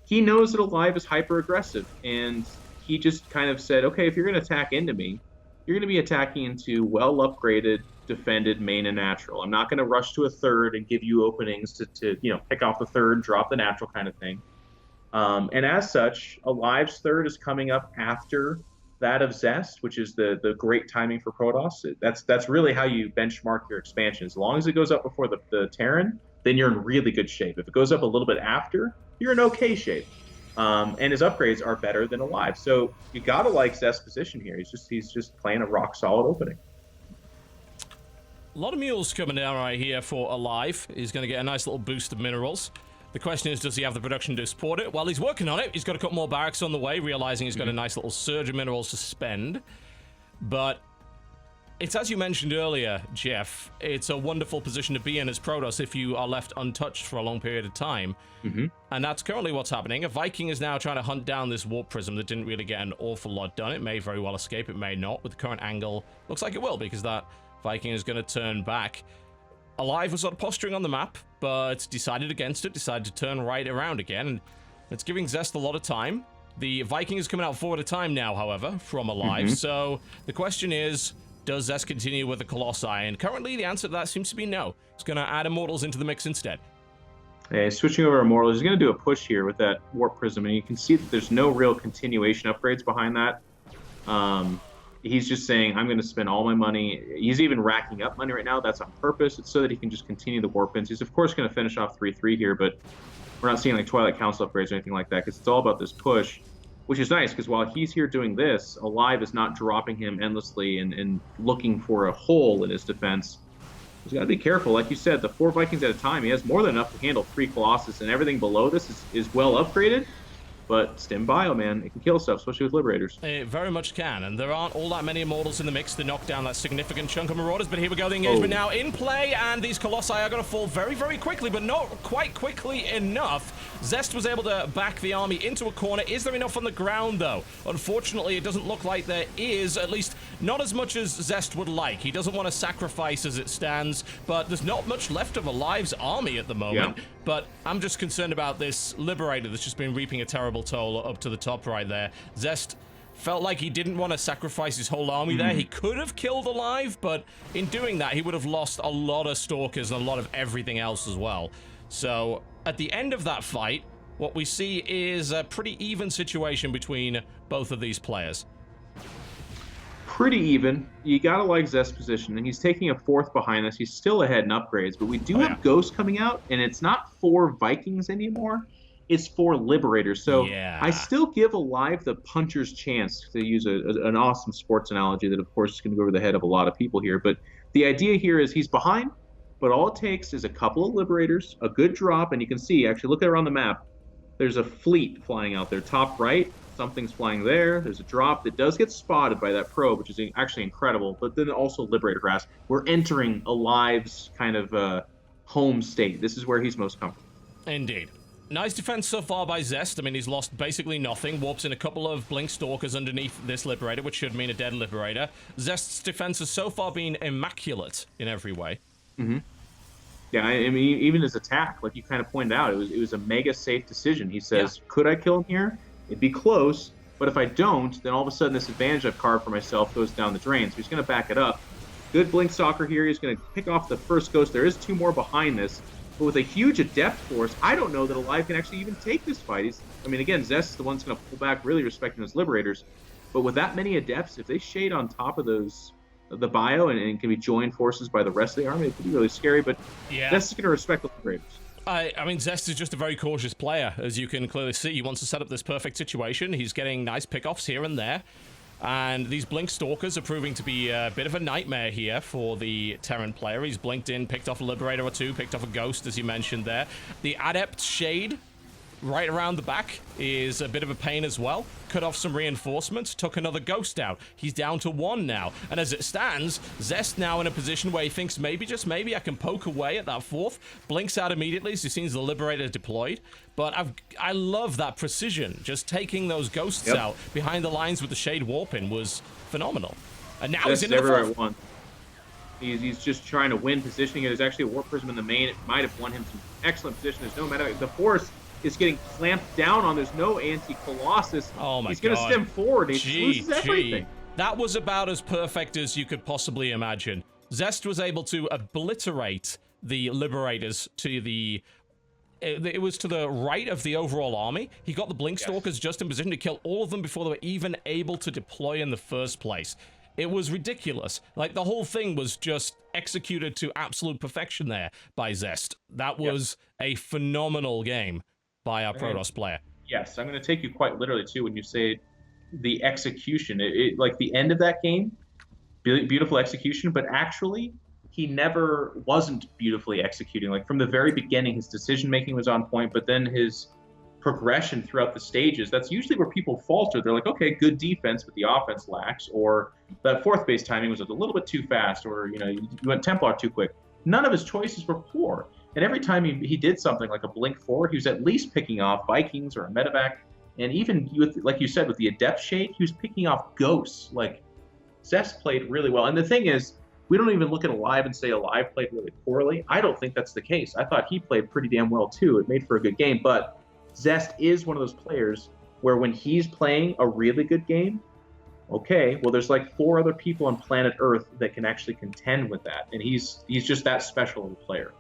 he knows that Alive is hyper-aggressive, and he just kind of said, okay, if you're going to attack into me, you're going to be attacking into well-upgraded, defended main and natural. I'm not going to rush to a third and give you openings to pick off the third, drop the natural kind of thing. And as such, Alive's third is coming up after that of Zest, which is the great timing for Protoss. That's really how you benchmark your expansion. As long as it goes up before the Terran, then you're in really good shape. If it goes up a little bit after, you're in okay shape. And his upgrades are better than Alive. So you gotta like Zest's position here. He's just playing a rock solid opening. A lot of mules coming down right here for Alive. He's going to get a nice little boost of minerals. The question is, does he have the production to support it? Well, he's working on it. He's got a couple more barracks on the way, realizing he's got a nice little surge of minerals to spend. But it's as you mentioned earlier, Jeff, it's a wonderful position to be in as Protoss if you are left untouched for a long period of time. And that's currently what's happening. A Viking is now trying to hunt down this warp prism that didn't really get an awful lot done. It may very well escape, it may not. With the current angle, looks like it will, because that Viking is going to turn back. Alive was sort of posturing on the map, but decided against it, decided to turn right around again, and it's giving Zest a lot of time. The Viking is coming out 4 at a time now, however, from Alive, so the question is, does Zest continue with the Colossi? And currently the answer to that seems to be no. He's going to add Immortals into the mix instead. Okay, switching over to Immortals, he's going to do a push here with that Warp Prism, and you can see that there's no real continuation upgrades behind that. He's just saying, I'm going to spend all my money. He's even racking up money right now. That's on purpose. It's so that he can just continue the warp ins. He's, of course, going to finish off 3-3 here, but we're not seeing like Twilight Council upgrades or anything like that, because it's all about this push, which is nice, because while he's here doing this, Alive is not dropping him endlessly and looking for a hole in his defense. He's got to be careful. Like you said, the 4 Vikings at a time, he has more than enough to handle 3 Colossus, and everything below this is well upgraded. But Stim Bio, man, it can kill stuff, especially with Liberators. It very much can, and there aren't all that many Immortals in the mix to knock down that significant chunk of Marauders, but here we go, the engagement now in play, and these Colossi are going to fall very, very quickly, but not quite quickly enough. Zest was able to back the army into a corner. Is there enough on the ground, though? Unfortunately, it doesn't look like there is, at least not as much as Zest would like. He doesn't want to sacrifice as it stands, but there's not much left of Alive's army at the moment. Yeah. But I'm just concerned about this Liberator that's just been reaping a terrible toll up to the top right there. Zest felt like he didn't want to sacrifice his whole army there. He could have killed Alive, but in doing that, he would have lost a lot of Stalkers and a lot of everything else as well. So at the end of that fight, what we see is a pretty even situation between both of these players. pretty even. You gotta like Zest's position, and he's taking a fourth behind us. He's still ahead in upgrades, but we do Oh, yeah. have Ghosts coming out, and it's not for Vikings anymore. It's for Liberators. So I Yeah. still give Alive the puncher's chance, to use an awesome sports analogy that, of course, is going to go over the head of a lot of people here. But the idea here is he's behind, but all it takes is a couple of Liberators, a good drop, and you can see, actually, look around the map. There's a fleet flying out there. Top right, something's flying there. There's a drop that does get spotted by that probe, which is actually incredible. But then also Liberator grass. We're entering Alive's kind of home state. This is where he's most comfortable. Indeed. Nice defense so far by Zest. I mean, he's lost basically nothing. Warps in a couple of Blink Stalkers underneath this Liberator, which should mean a dead Liberator. Zest's defense has so far been immaculate in every way. Mm-hmm. Yeah, I mean, even his attack, like you kind of pointed out, it was a mega safe decision. He says, could I kill him here? It'd be close, but if I don't, then all of a sudden this advantage I've carved for myself goes down the drain. So he's going to back it up. Good Blink Stalker here. He's going to pick off the first Ghost. There is two more behind this. But with a huge Adept force, I don't know that Alive can actually even take this fight. I mean, again, Zest is the one that's going to pull back, really respecting those Liberators. But with that many Adepts, if they shade on top of the bio and can be joined forces by the rest of the army, it could be really scary. But Zest is going to respect the Liberators. I mean, Zest is just a very cautious player, as you can clearly see. He wants to set up this perfect situation. He's getting nice pickoffs here and there. And these Blink Stalkers are proving to be a bit of a nightmare here for the Terran player. He's blinked in, picked off a Liberator or two, picked off a Ghost, as you mentioned there. The Adept Shade right around the back is a bit of a pain as well. Cut off some reinforcements, took another Ghost out. He's down to one now. And as it stands, Zest now in a position where he thinks maybe, just maybe, I can poke away at that fourth. Blinks out immediately as he sees the Liberator deployed. But I love that precision. Just taking those Ghosts out behind the lines with the Shade Warping was phenomenal. And now he's in the fourth. One. He's just trying to win positioning. There's actually a Warp Prism in the main. It might have won him some excellent position. There's no matter. The Force is getting clamped down on. There's no anti-Colossus. Oh my God. He's going to stem forward. He loses everything. That was about as perfect as you could possibly imagine. Zest was able to obliterate the Liberators to the... It was to the right of the overall army. He got the Blink Stalkers just in position to kill all of them before they were even able to deploy in the first place. It was ridiculous. Like, the whole thing was just executed to absolute perfection there by Zest. That was a phenomenal game by our Protoss player. Yes, I'm going to take you quite literally, too, when you say the execution. Like, the end of that game, beautiful execution, but actually... he never wasn't beautifully executing. Like, from the very beginning, his decision-making was on point, but then his progression throughout the stages, that's usually where people falter. They're like, okay, good defense, but the offense lacks, or that fourth base timing was a little bit too fast, or, you know, you went Templar too quick. None of his choices were poor. And every time he did something like a blink forward, he was at least picking off Vikings or a medevac. And even, like you said, with the Adept Shade, he was picking off Ghosts. Like, Zest played really well. And the thing is, we don't even look at Alive and say Alive played really poorly. I don't think that's the case. I thought he played pretty damn well, too. It made for a good game. But Zest is one of those players where when he's playing a really good game, okay, well, there's like 4 other people on planet Earth that can actually contend with that. And he's just that special of a player.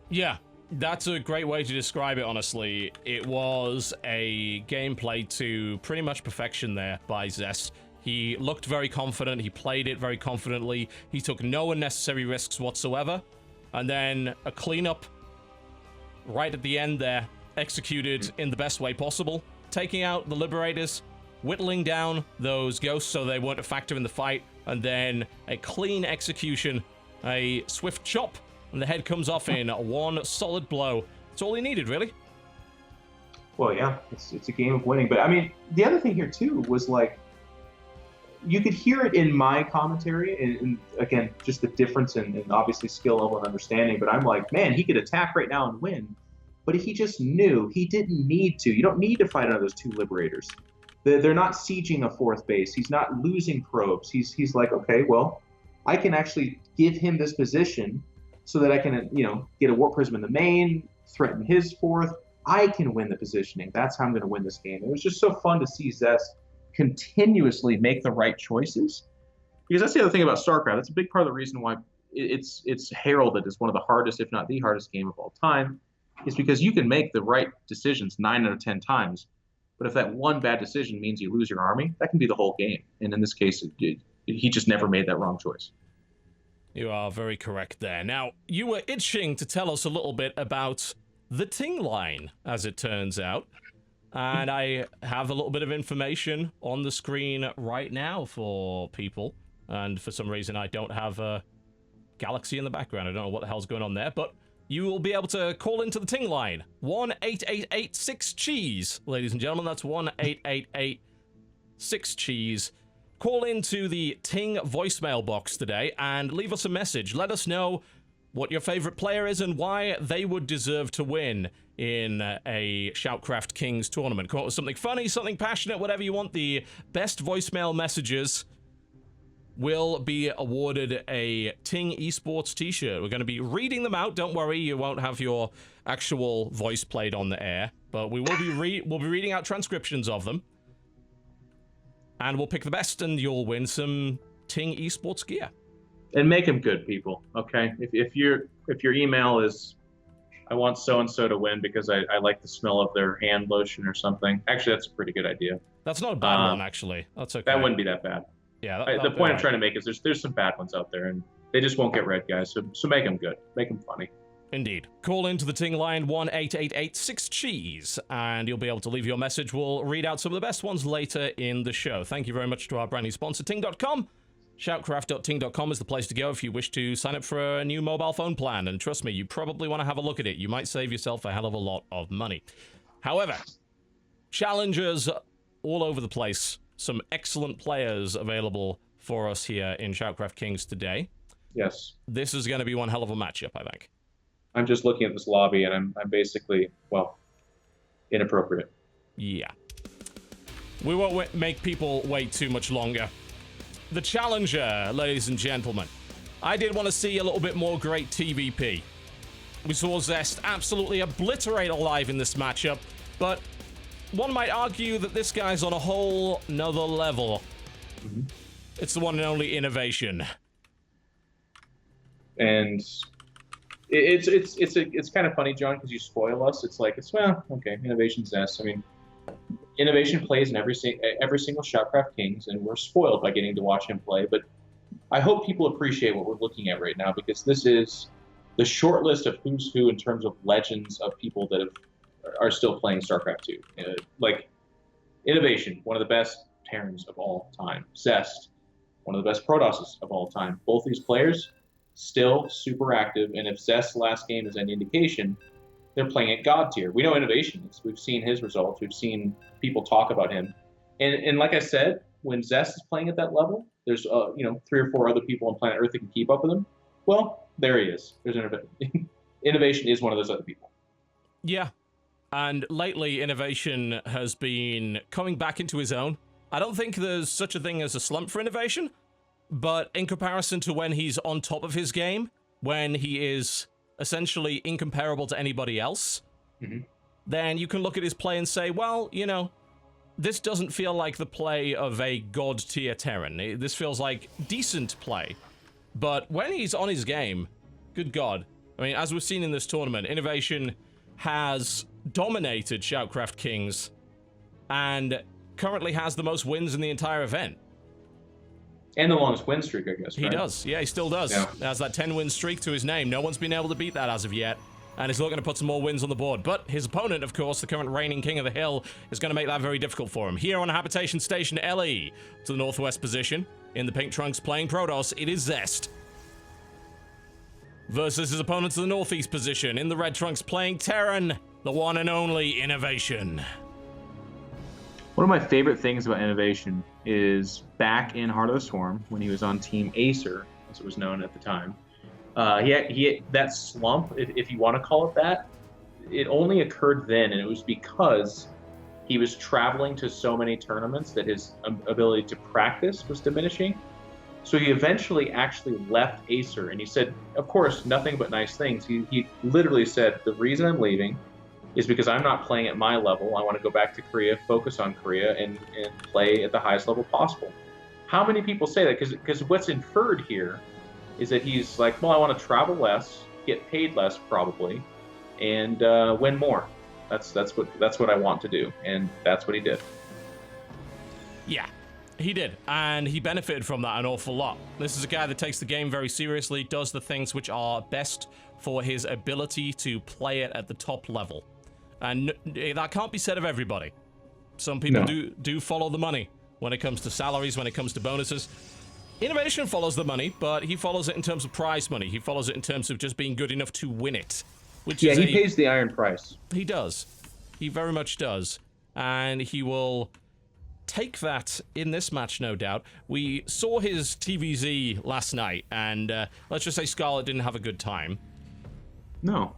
Yeah, that's a great way to describe it, honestly. It was a gameplay to pretty much perfection there by Zest. He looked very confident. He played it very confidently. He took no unnecessary risks whatsoever. And then a cleanup right at the end there, executed in the best way possible, taking out the Liberators, whittling down those Ghosts so they weren't a factor in the fight, and then a clean execution, a swift chop, and the head comes off in one solid blow. That's all he needed, really. Well, yeah, it's a game of winning. But, I mean, the other thing here, too, was, like, you could hear it in my commentary, and again, just the difference in obviously skill level and understanding, but I'm like, man, he could attack right now and win. But he just knew he didn't need to. You don't need to fight under those 2 Liberators. They're not sieging a 4th base. He's not losing probes. He's like, okay, well, I can actually give him this position so that I can, you know, get a Warp Prism in the main, threaten his 4th. I can win the positioning. That's how I'm going to win this game. It was just so fun to see Zest continuously make the right choices, because that's the other thing about StarCraft. That's a big part of the reason why it's heralded as one of the hardest, if not the hardest game of all time, is because you can make the right decisions 9 out of 10 times, but if that one bad decision means you lose your army, that can be the whole game. And in this case, he just never made that wrong choice. You are very correct there. Now, you were itching to tell us a little bit about the Ting line, as it turns out. And I have a little bit of information on the screen right now for people. And for some reason, I don't have a Galaxy in the background. I don't know what the hell's going on there, but you will be able to call into the Ting line. 1-888-6-CHEESE. Ladies and gentlemen, that's 1-888-6-CHEESE. Call into the Ting voicemail box today and leave us a message. Let us know what your favorite player is and why they would deserve to win in a ShoutCraft Kings tournament. Come up with something funny, something passionate, whatever you want. The best voicemail messages will be awarded a Ting Esports t-shirt. We're going to be reading them out. Don't worry, you won't have your actual voice played on the air, but we will be reading out transcriptions of them. And we'll pick the best, and you'll win some Ting Esports gear. And make them good, people. Okay, if your email is, I want so and so to win because I like the smell of their hand lotion or something. Actually, that's a pretty good idea. That's not a bad one, actually. That's okay. That wouldn't be that bad. Yeah. The point I'm trying to make is there's some bad ones out there, and they just won't get read, guys. So make them good. Make them funny. Indeed. Call into the Ting line 1-888-6-CHEESE, and you'll be able to leave your message. We'll read out some of the best ones later in the show. Thank you very much to our brand new sponsor, Ting.com. Shoutcraft.ting.com is the place to go if you wish to sign up for a new mobile phone plan, and trust me, you probably want to have a look at it. You might save yourself a hell of a lot of money. However, challengers all over the place. Some excellent players available for us here in ShoutCraft Kings today. Yes. This is going to be one hell of a matchup, I think. I'm just looking at this lobby, and I'm basically, well, inappropriate. Yeah. We won't make people wait too much longer. The challenger, ladies and gentlemen. I did want to see a little bit more great TVP. We saw Zest absolutely obliterate Alive in this matchup, but one might argue that this guy's on a whole nother level. Mm-hmm. It's the one and only Innovation. And it's kind of funny, John, because you spoil us. It's like, well, okay, Innovation's Zest. I mean, Innovation plays in every single ShoutCraft Kings, and we're spoiled by getting to watch him play. But I hope people appreciate what we're looking at right now, because this is the short list of who's who in terms of legends of people that are still playing StarCraft 2. Like, Innovation, one of the best Terrans of all time. Zest, one of the best Protosses of all time. Both these players still super active, and if Zest's last game is any indication, they're playing at God tier. We know Innovation is. We've seen his results. We've seen people talk about him. And like I said, when Zest is playing at that level, there's 3 or 4 other people on planet Earth that can keep up with him. Well, there he is. There's Innovation. Innovation is one of those other people. Yeah. And lately, Innovation has been coming back into his own. I don't think there's such a thing as a slump for Innovation, but in comparison to when he's on top of his game, when he is essentially incomparable to anybody else, then you can look at his play and say, well, this doesn't feel like the play of a god-tier Terran. This feels like decent play. But when he's on his game, good God. I mean, as we've seen in this tournament, Innovation has dominated ShoutCraft Kings and currently has the most wins in the entire event. And the longest win streak, I guess, He right? does. Yeah, he still does. Yeah. Has that 10-win streak to his name. No one's been able to beat that as of yet. And he's looking to put some more wins on the board. But his opponent, of course, the current reigning king of the hill, is going to make that very difficult for him. Here on Habitation Station LE, to the northwest position, in the pink trunks playing Protoss, it is Zest. Versus his opponent to the northeast position, in the red trunks playing Terran, the one and only Innovation. One of my favorite things about Innovation is back in Heart of the Swarm, when he was on Team Acer, as it was known at the time, he that slump, if you want to call it that, it only occurred then, and it was because he was traveling to so many tournaments that his ability to practice was diminishing. So he eventually actually left Acer, and he said, of course, nothing but nice things. He literally said, the reason I'm leaving is because I'm not playing at my level. I want to go back to Korea, focus on Korea, and play at the highest level possible. How many people say that? Because what's inferred here is that he's like, well, I want to travel less, get paid less probably, and win more. That's what I want to do, and that's what he did. Yeah. He did, and he benefited from that an awful lot. This is a guy that takes the game very seriously, does the things which are best for his ability to play it at the top level. And that can't be said of everybody. Some people do follow the money when it comes to salaries, when it comes to bonuses. Innovation follows the money, but he follows it in terms of prize money. He follows it in terms of just being good enough to win it. Which is he pays the iron price. He does. He very much does. And he will take that in this match, no doubt. We saw his TVZ last night, and let's just say Scarlet didn't have a good time. No.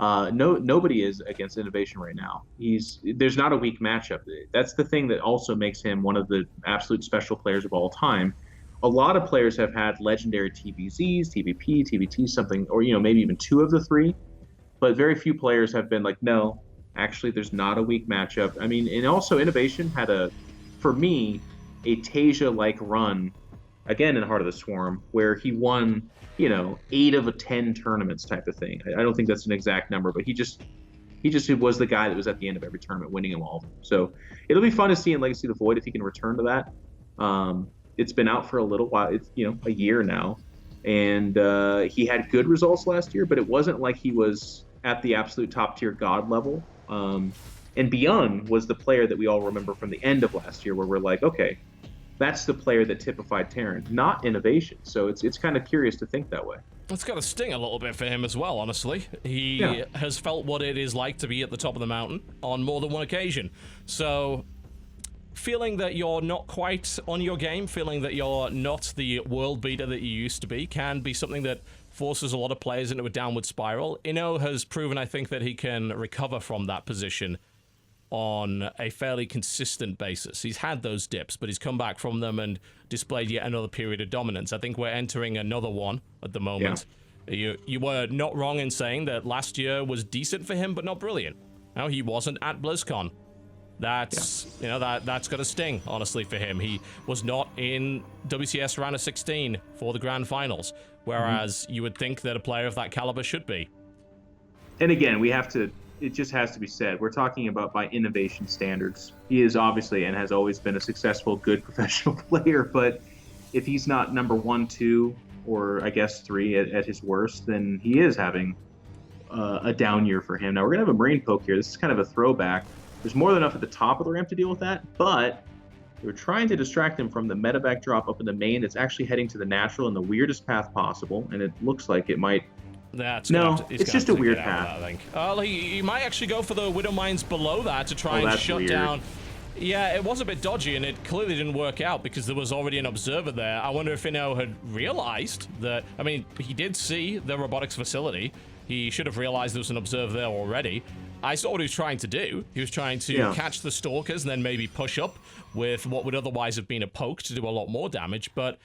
Nobody is against Innovation right now. There's not a weak matchup. That's the thing that also makes him one of the absolute special players of all time. A lot of players have had legendary TVZs, TVP, TVT, something, or maybe even two of the three, but very few players have been like, no, actually, there's not a weak matchup. I mean, and also Innovation had for me, a Tasia-like run, again in Heart of the Swarm, where he won 8 of 10 tournaments type of thing. I don't think that's an exact number, but he just was the guy that was at the end of every tournament winning them all. So it'll be fun to see in Legacy of the Void if he can return to that. It's been out for a little while. It's a year now, and he had good results last year, but it wasn't like he was at the absolute top tier god level. And Beyond was the player that we all remember from the end of last year, where we're like, okay, that's the player that typified Terran, not Innovation. So it's kind of curious to think that way. It's got to sting a little bit for him as well, honestly. He has felt what it is like to be at the top of the mountain on more than one occasion. So feeling that you're not quite on your game, feeling that you're not the world beater that you used to be, can be something that forces a lot of players into a downward spiral. Inno has proven, I think, that he can recover from that position on a fairly consistent basis. He's had those dips, but he's come back from them and displayed yet another period of dominance. I think we're entering another one at the moment. Yeah. You were not wrong in saying that last year was decent for him, but not brilliant. No, he wasn't at BlizzCon. That's that's got a sting, honestly, for him. He was not in WCS round of 16 for the grand finals, whereas you would think that a player of that caliber should be. And again, it just has to be said, we're talking about by Innovation standards. He is obviously and has always been a successful, good professional player, but if he's not number 1, 2, or I guess 3 at his worst, then he is having a down year for him. Now, we're going to have a Marine Poke here. This is kind of a throwback. There's more than enough at the top of the ramp to deal with that, but they were trying to distract him from the medevac drop up in the main that's actually heading to the natural in the weirdest path possible, and it looks like it might... It's just a weird path. I think. He might actually go for the Widow Mines below that to try and shut down... Yeah, it was a bit dodgy, and it clearly didn't work out because there was already an observer there. I wonder if Inno had realized that... I mean, he did see the robotics facility. He should have realized there was an observer there already. I saw what he was trying to do. He was trying to catch the stalkers and then maybe push up with what would otherwise have been a poke to do a lot more damage, but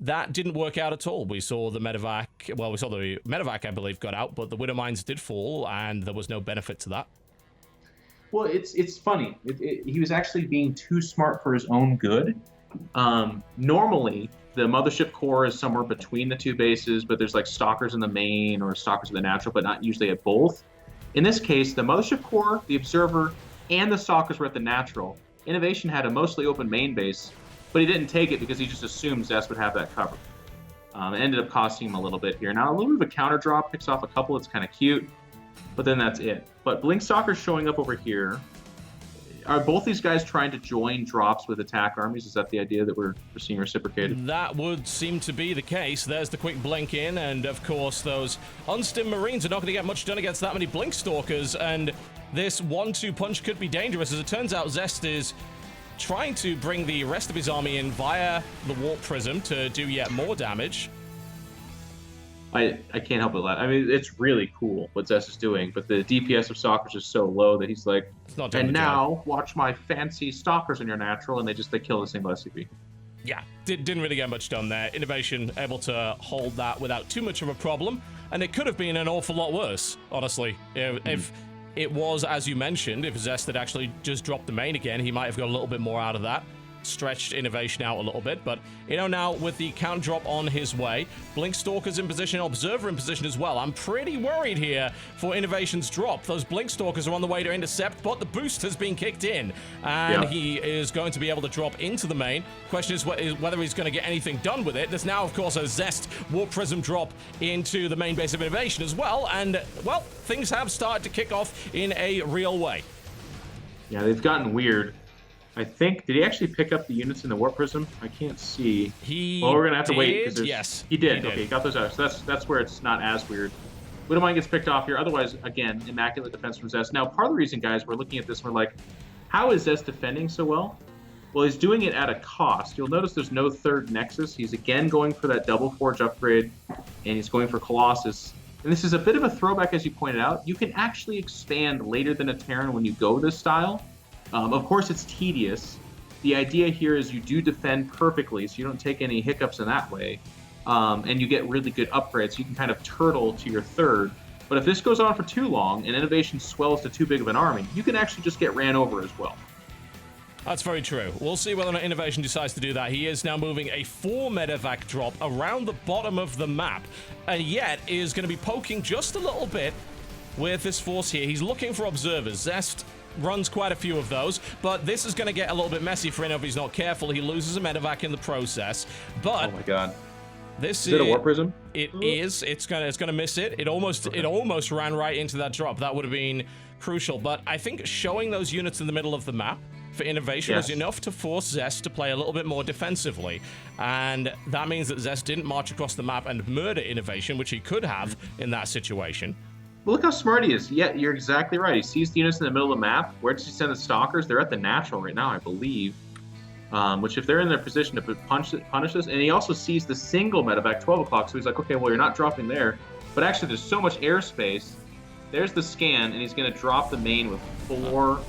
that didn't work out at all. We saw the medevac, I believe, got out, but the Widow Mines did fall, and there was no benefit to that. Well, it's funny. He was actually being too smart for his own good. Normally, the Mothership core is somewhere between the two bases, but there's like stalkers in the main or stalkers in the natural, but not usually at both. In this case, the Mothership core, the Observer, and the Stalkers were at the natural. Innovation had a mostly open main base, but he didn't take it because he just assumed Zest would have that covered. It ended up costing him a little bit here. Now, a little bit of a counter drop picks off a couple. It's kind of cute, but then that's it. But Blink Stalker's showing up over here. Are both these guys trying to join drops with attack armies? Is that the idea that we're seeing reciprocated? That would seem to be the case. There's the quick blink in, and of course those unstim Marines are not going to get much done against that many Blink Stalkers, and this 1-2 punch could be dangerous. As it turns out, Zest is trying to bring the rest of his army in via the Warp Prism to do yet more damage. I can't help but laugh. I mean, it's really cool what Zest is doing, but the DPS of Stalkers is so low that he's like, and now watch my fancy Stalkers in your natural, and they kill the same SCP. Yeah, didn't really get much done there. Innovation able to hold that without too much of a problem, and it could have been an awful lot worse, honestly. If it was, as you mentioned, if Zest had actually just dropped the main again, he might have got a little bit more out of that. stretched Innovation out a little bit, but now with the count drop on his way, Blink Stalker's in position, Observer in position as well. I'm pretty worried here for Innovation's drop. Those Blink Stalkers are on the way to intercept, but the boost has been kicked in, and he is going to be able to drop into the main. Question is whether he's going to get anything done with it. There's now, of course, a Zest Warp Prism drop into the main base of Innovation as well, and, well, things have started to kick off in a real way. Yeah, they've gotten weird. I think, did he actually pick up the units in the Warp Prism? I can't see. Well, we're going to have to wait. Yes. He did. Okay, he got those out. So that's where it's not as weird. Widowmine gets picked off here. Otherwise, again, immaculate defense from Zest. Now, part of the reason, guys, we're looking at this, we're like, how is Zest defending so well? Well, he's doing it at a cost. You'll notice there's no third Nexus. He's again going for that double Forge upgrade, and he's going for Colossus. And this is a bit of a throwback, as you pointed out. You can actually expand later than a Terran when you go this style. Of course, it's tedious. The idea here is you do defend perfectly, so you don't take any hiccups in that way. And you get really good upgrades. You can kind of turtle to your third. But if this goes on for too long and Innovation swells to too big of an army, you can actually just get ran over as well. That's very true. We'll see whether or not Innovation decides to do that. He is now moving a 4 medevac drop around the bottom of the map, and yet is going to be poking just a little bit with this force here. He's looking for observers. Zest runs quite a few of those, but this is going to get a little bit messy for him if he's not careful. He loses a medevac in the process, but... Oh my god. This is it a Warp Prism? It is. It's gonna miss it. It almost ran right into that drop. That would have been crucial, but I think showing those units in the middle of the map for Innovation was enough to force Zest to play a little bit more defensively, and that means that Zest didn't march across the map and murder Innovation, which he could have in that situation. Well, look how smart he is. Yeah, you're exactly right. He sees the units in the middle of the map. Where does he send the Stalkers? They're at the natural right now, I believe. Which, if they're in their position to punish us, and he also sees the single medevac 12 o'clock, so he's like, okay, well, you're not dropping there. But actually, there's so much airspace. There's the scan, and he's going to drop the main with 4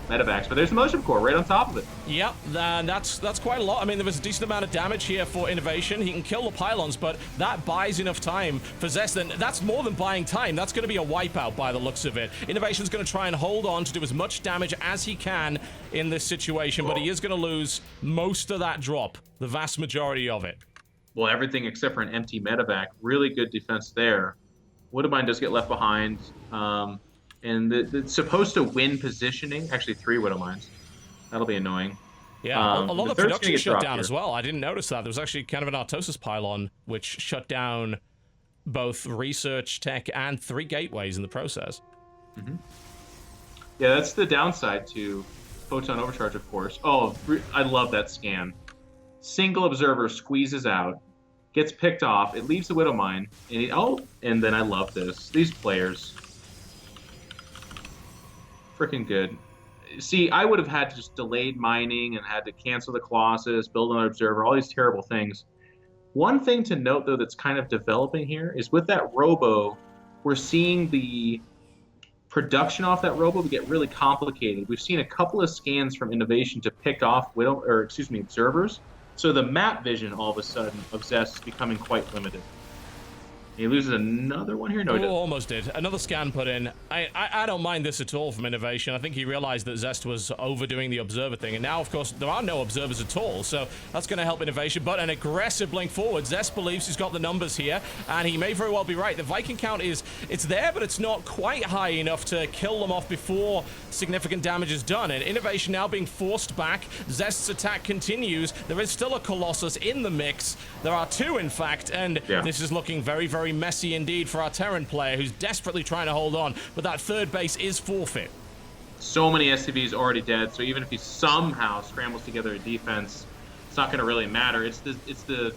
medevacs. But there's the motion core right on top of it. Yep, and that's quite a lot. I mean, there was a decent amount of damage here for Innovation. He can kill the pylons, but that buys enough time for Zest, and that's more than buying time. That's going to be a wipeout by the looks of it. Innovation's going to try and hold on to do as much damage as he can in this situation, but he is going to lose most of that drop, the vast majority of it. Well, everything except for an empty medevac. Really good defense there. Widowmine does get left behind. And it's supposed to win positioning. Actually, 3 Widowmines. That'll be annoying. Yeah, a lot of production shut down as well. I didn't notice that. There was actually kind of an Artosis pylon, which shut down both research, tech, and 3 gateways in the process. Mm-hmm. Yeah, that's the downside to Photon Overcharge, of course. Oh, I love that scan. Single observer squeezes out, gets picked off. It leaves the Widowmine. And then I love this. These players. Freaking good. See, I would have had to just delayed mining and had to cancel the Colossus, build another observer, all these terrible things. One thing to note, though, that's kind of developing here is with that robo, we're seeing the production off that robo get really complicated. We've seen a couple of scans from Innovation to pick off observers. So the map vision all of a sudden of Zest is becoming quite limited. He loses another one here? No, he doesn't. Almost did. Another scan put in. I don't mind this at all from Innovation. I think he realized that Zest was overdoing the observer thing, and now, of course, there are no observers at all, so that's going to help Innovation, but an aggressive blink forward. Zest believes he's got the numbers here, and he may very well be right. The Viking count it's there, but it's not quite high enough to kill them off before significant damage is done, and Innovation now being forced back. Zest's attack continues. There is still a Colossus in the mix. There are 2, in fact, and this is looking very, very messy indeed for our Terran player, who's desperately trying to hold on, but that third base is forfeit. So many SCVs already dead, so even if he somehow scrambles together a defense, it's not going to really matter. It's the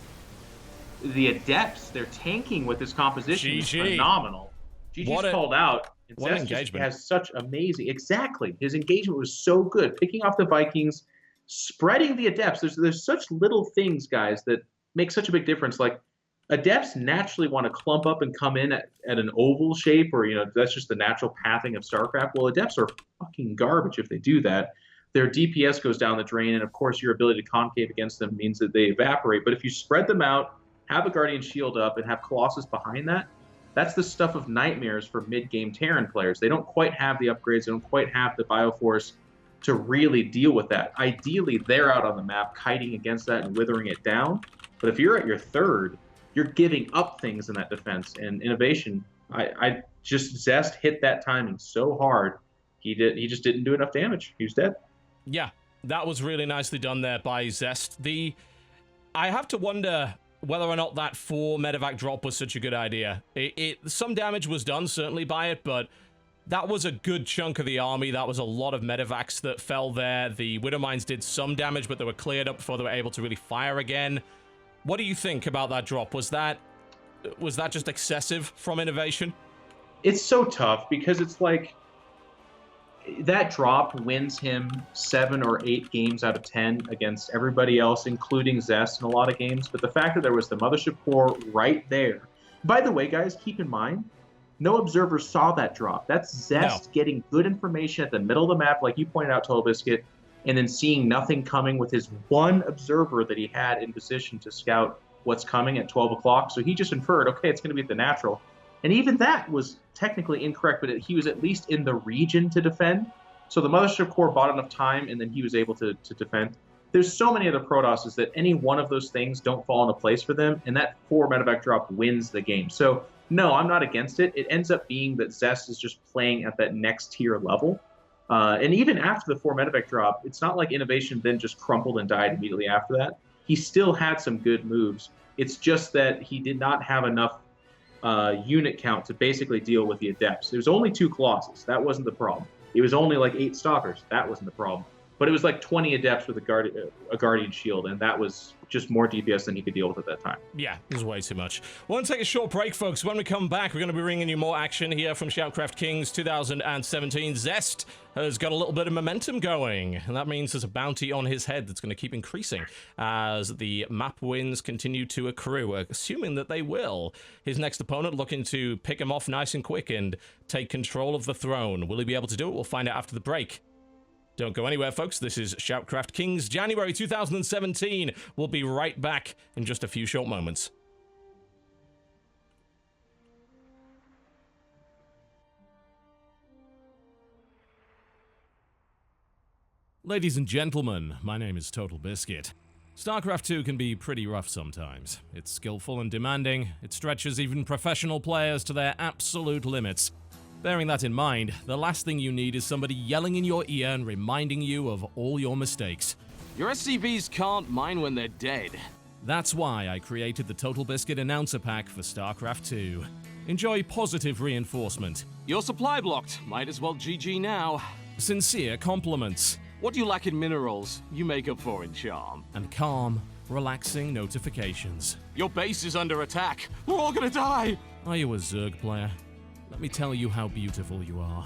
Adepts. They're tanking with this composition. It's phenomenal. GG's called out. What an engagement. Has such amazing... Exactly. His engagement was so good. Picking off the Vikings, spreading the Adepts. There's such little things, guys, that make such a big difference. Like, Adepts naturally want to clump up and come in at an oval shape, or, that's just the natural pathing of StarCraft. Well, Adepts are fucking garbage if they do that. Their DPS goes down the drain, and of course your ability to concave against them means that they evaporate. But if you spread them out, have a Guardian Shield up, and have Colossus behind that, that's the stuff of nightmares for mid-game Terran players. They don't quite have the upgrades. They don't quite have the Bioforce to really deal with that. Ideally, they're out on the map, kiting against that and withering it down. But if you're at your third, you're giving up things in that defense. And innovation, I just Zest hit that timing so hard, he just didn't do enough damage. He was dead. Yeah, that was really nicely done there by Zest. I have to wonder whether or not that 4 medevac drop was such a good idea. Some damage was done, certainly, by it, but that was a good chunk of the army. That was a lot of medevacs that fell there. The Widow Mines did some damage, but they were cleared up before they were able to really fire again. What do you think about that drop? Was that just excessive from Innovation? It's so tough because it's like that drop wins him 7 or 8 games out of 10 against everybody else, including Zest in a lot of games. But the fact that there was the Mothership Core right there. By the way, guys, keep in mind, no observer saw that drop. That's Zest getting good information at the middle of the map, like you pointed out, TotalBiscuit, and then seeing nothing coming with his one observer that he had in position to scout what's coming at 12 o'clock. So he just inferred, okay, it's going to be at the natural. And even that was technically incorrect, but he was at least in the region to defend. So the Mothership Core bought enough time, and then he was able to defend. There's so many other Protosses that any one of those things don't fall into place for them, and that 4 medevac drop wins the game. So no, I'm not against it. It ends up being that Zest is just playing at that next tier level. And even after the 4 medevac drop, it's not like Innovation then just crumpled and died immediately after that. He still had some good moves. It's just that he did not have enough unit count to basically deal with the Adepts. There was only 2 Colossus. That wasn't the problem. It was only like 8 Stalkers. That wasn't the problem. But it was like 20 Adepts with a Guardian Shield, and that was just more DPS than he could deal with at that time. Yeah, it was way too much. We're going to take a short break, folks. When we come back, we're going to be bringing you more action here from ShoutCraft Kings 2017. Zest has got a little bit of momentum going, and that means there's a bounty on his head that's going to keep increasing as the map wins continue to accrue, assuming that they will. His next opponent looking to pick him off nice and quick and take control of the throne. Will he be able to do it? We'll find out after the break. Don't go anywhere, folks. This is ShoutCraft Kings January 2017. We'll be right back in just a few short moments. Ladies and gentlemen, my name is TotalBiscuit. Starcraft 2 can be pretty rough sometimes. It's skillful and demanding. It stretches even professional players to their absolute limits. Bearing that in mind, the last thing you need is somebody yelling in your ear and reminding you of all your mistakes. Your SCVs can't mine when they're dead. That's why I created the TotalBiscuit Announcer Pack for StarCraft 2. Enjoy positive reinforcement. Your supply blocked. Might as well GG now. Sincere compliments. What you lack in minerals, you make up for in charm. And calm, relaxing notifications. Your base is under attack. We're all gonna die! Are you a Zerg player? Let me tell you how beautiful you are.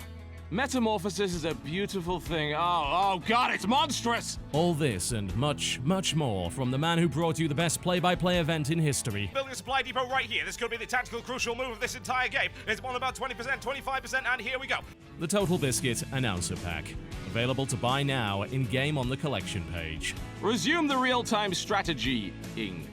Metamorphosis is a beautiful thing. Oh god, it's monstrous! All this and much, much more from the man who brought you the best play-by-play event in history. Building a supply depot right here. This could be the tactical crucial move of this entire game. It's on about 20%, 25%, and here we go. The TotalBiscuit Announcer Pack. Available to buy now in-game on the collection page. Resume the real-time strategy, Ing.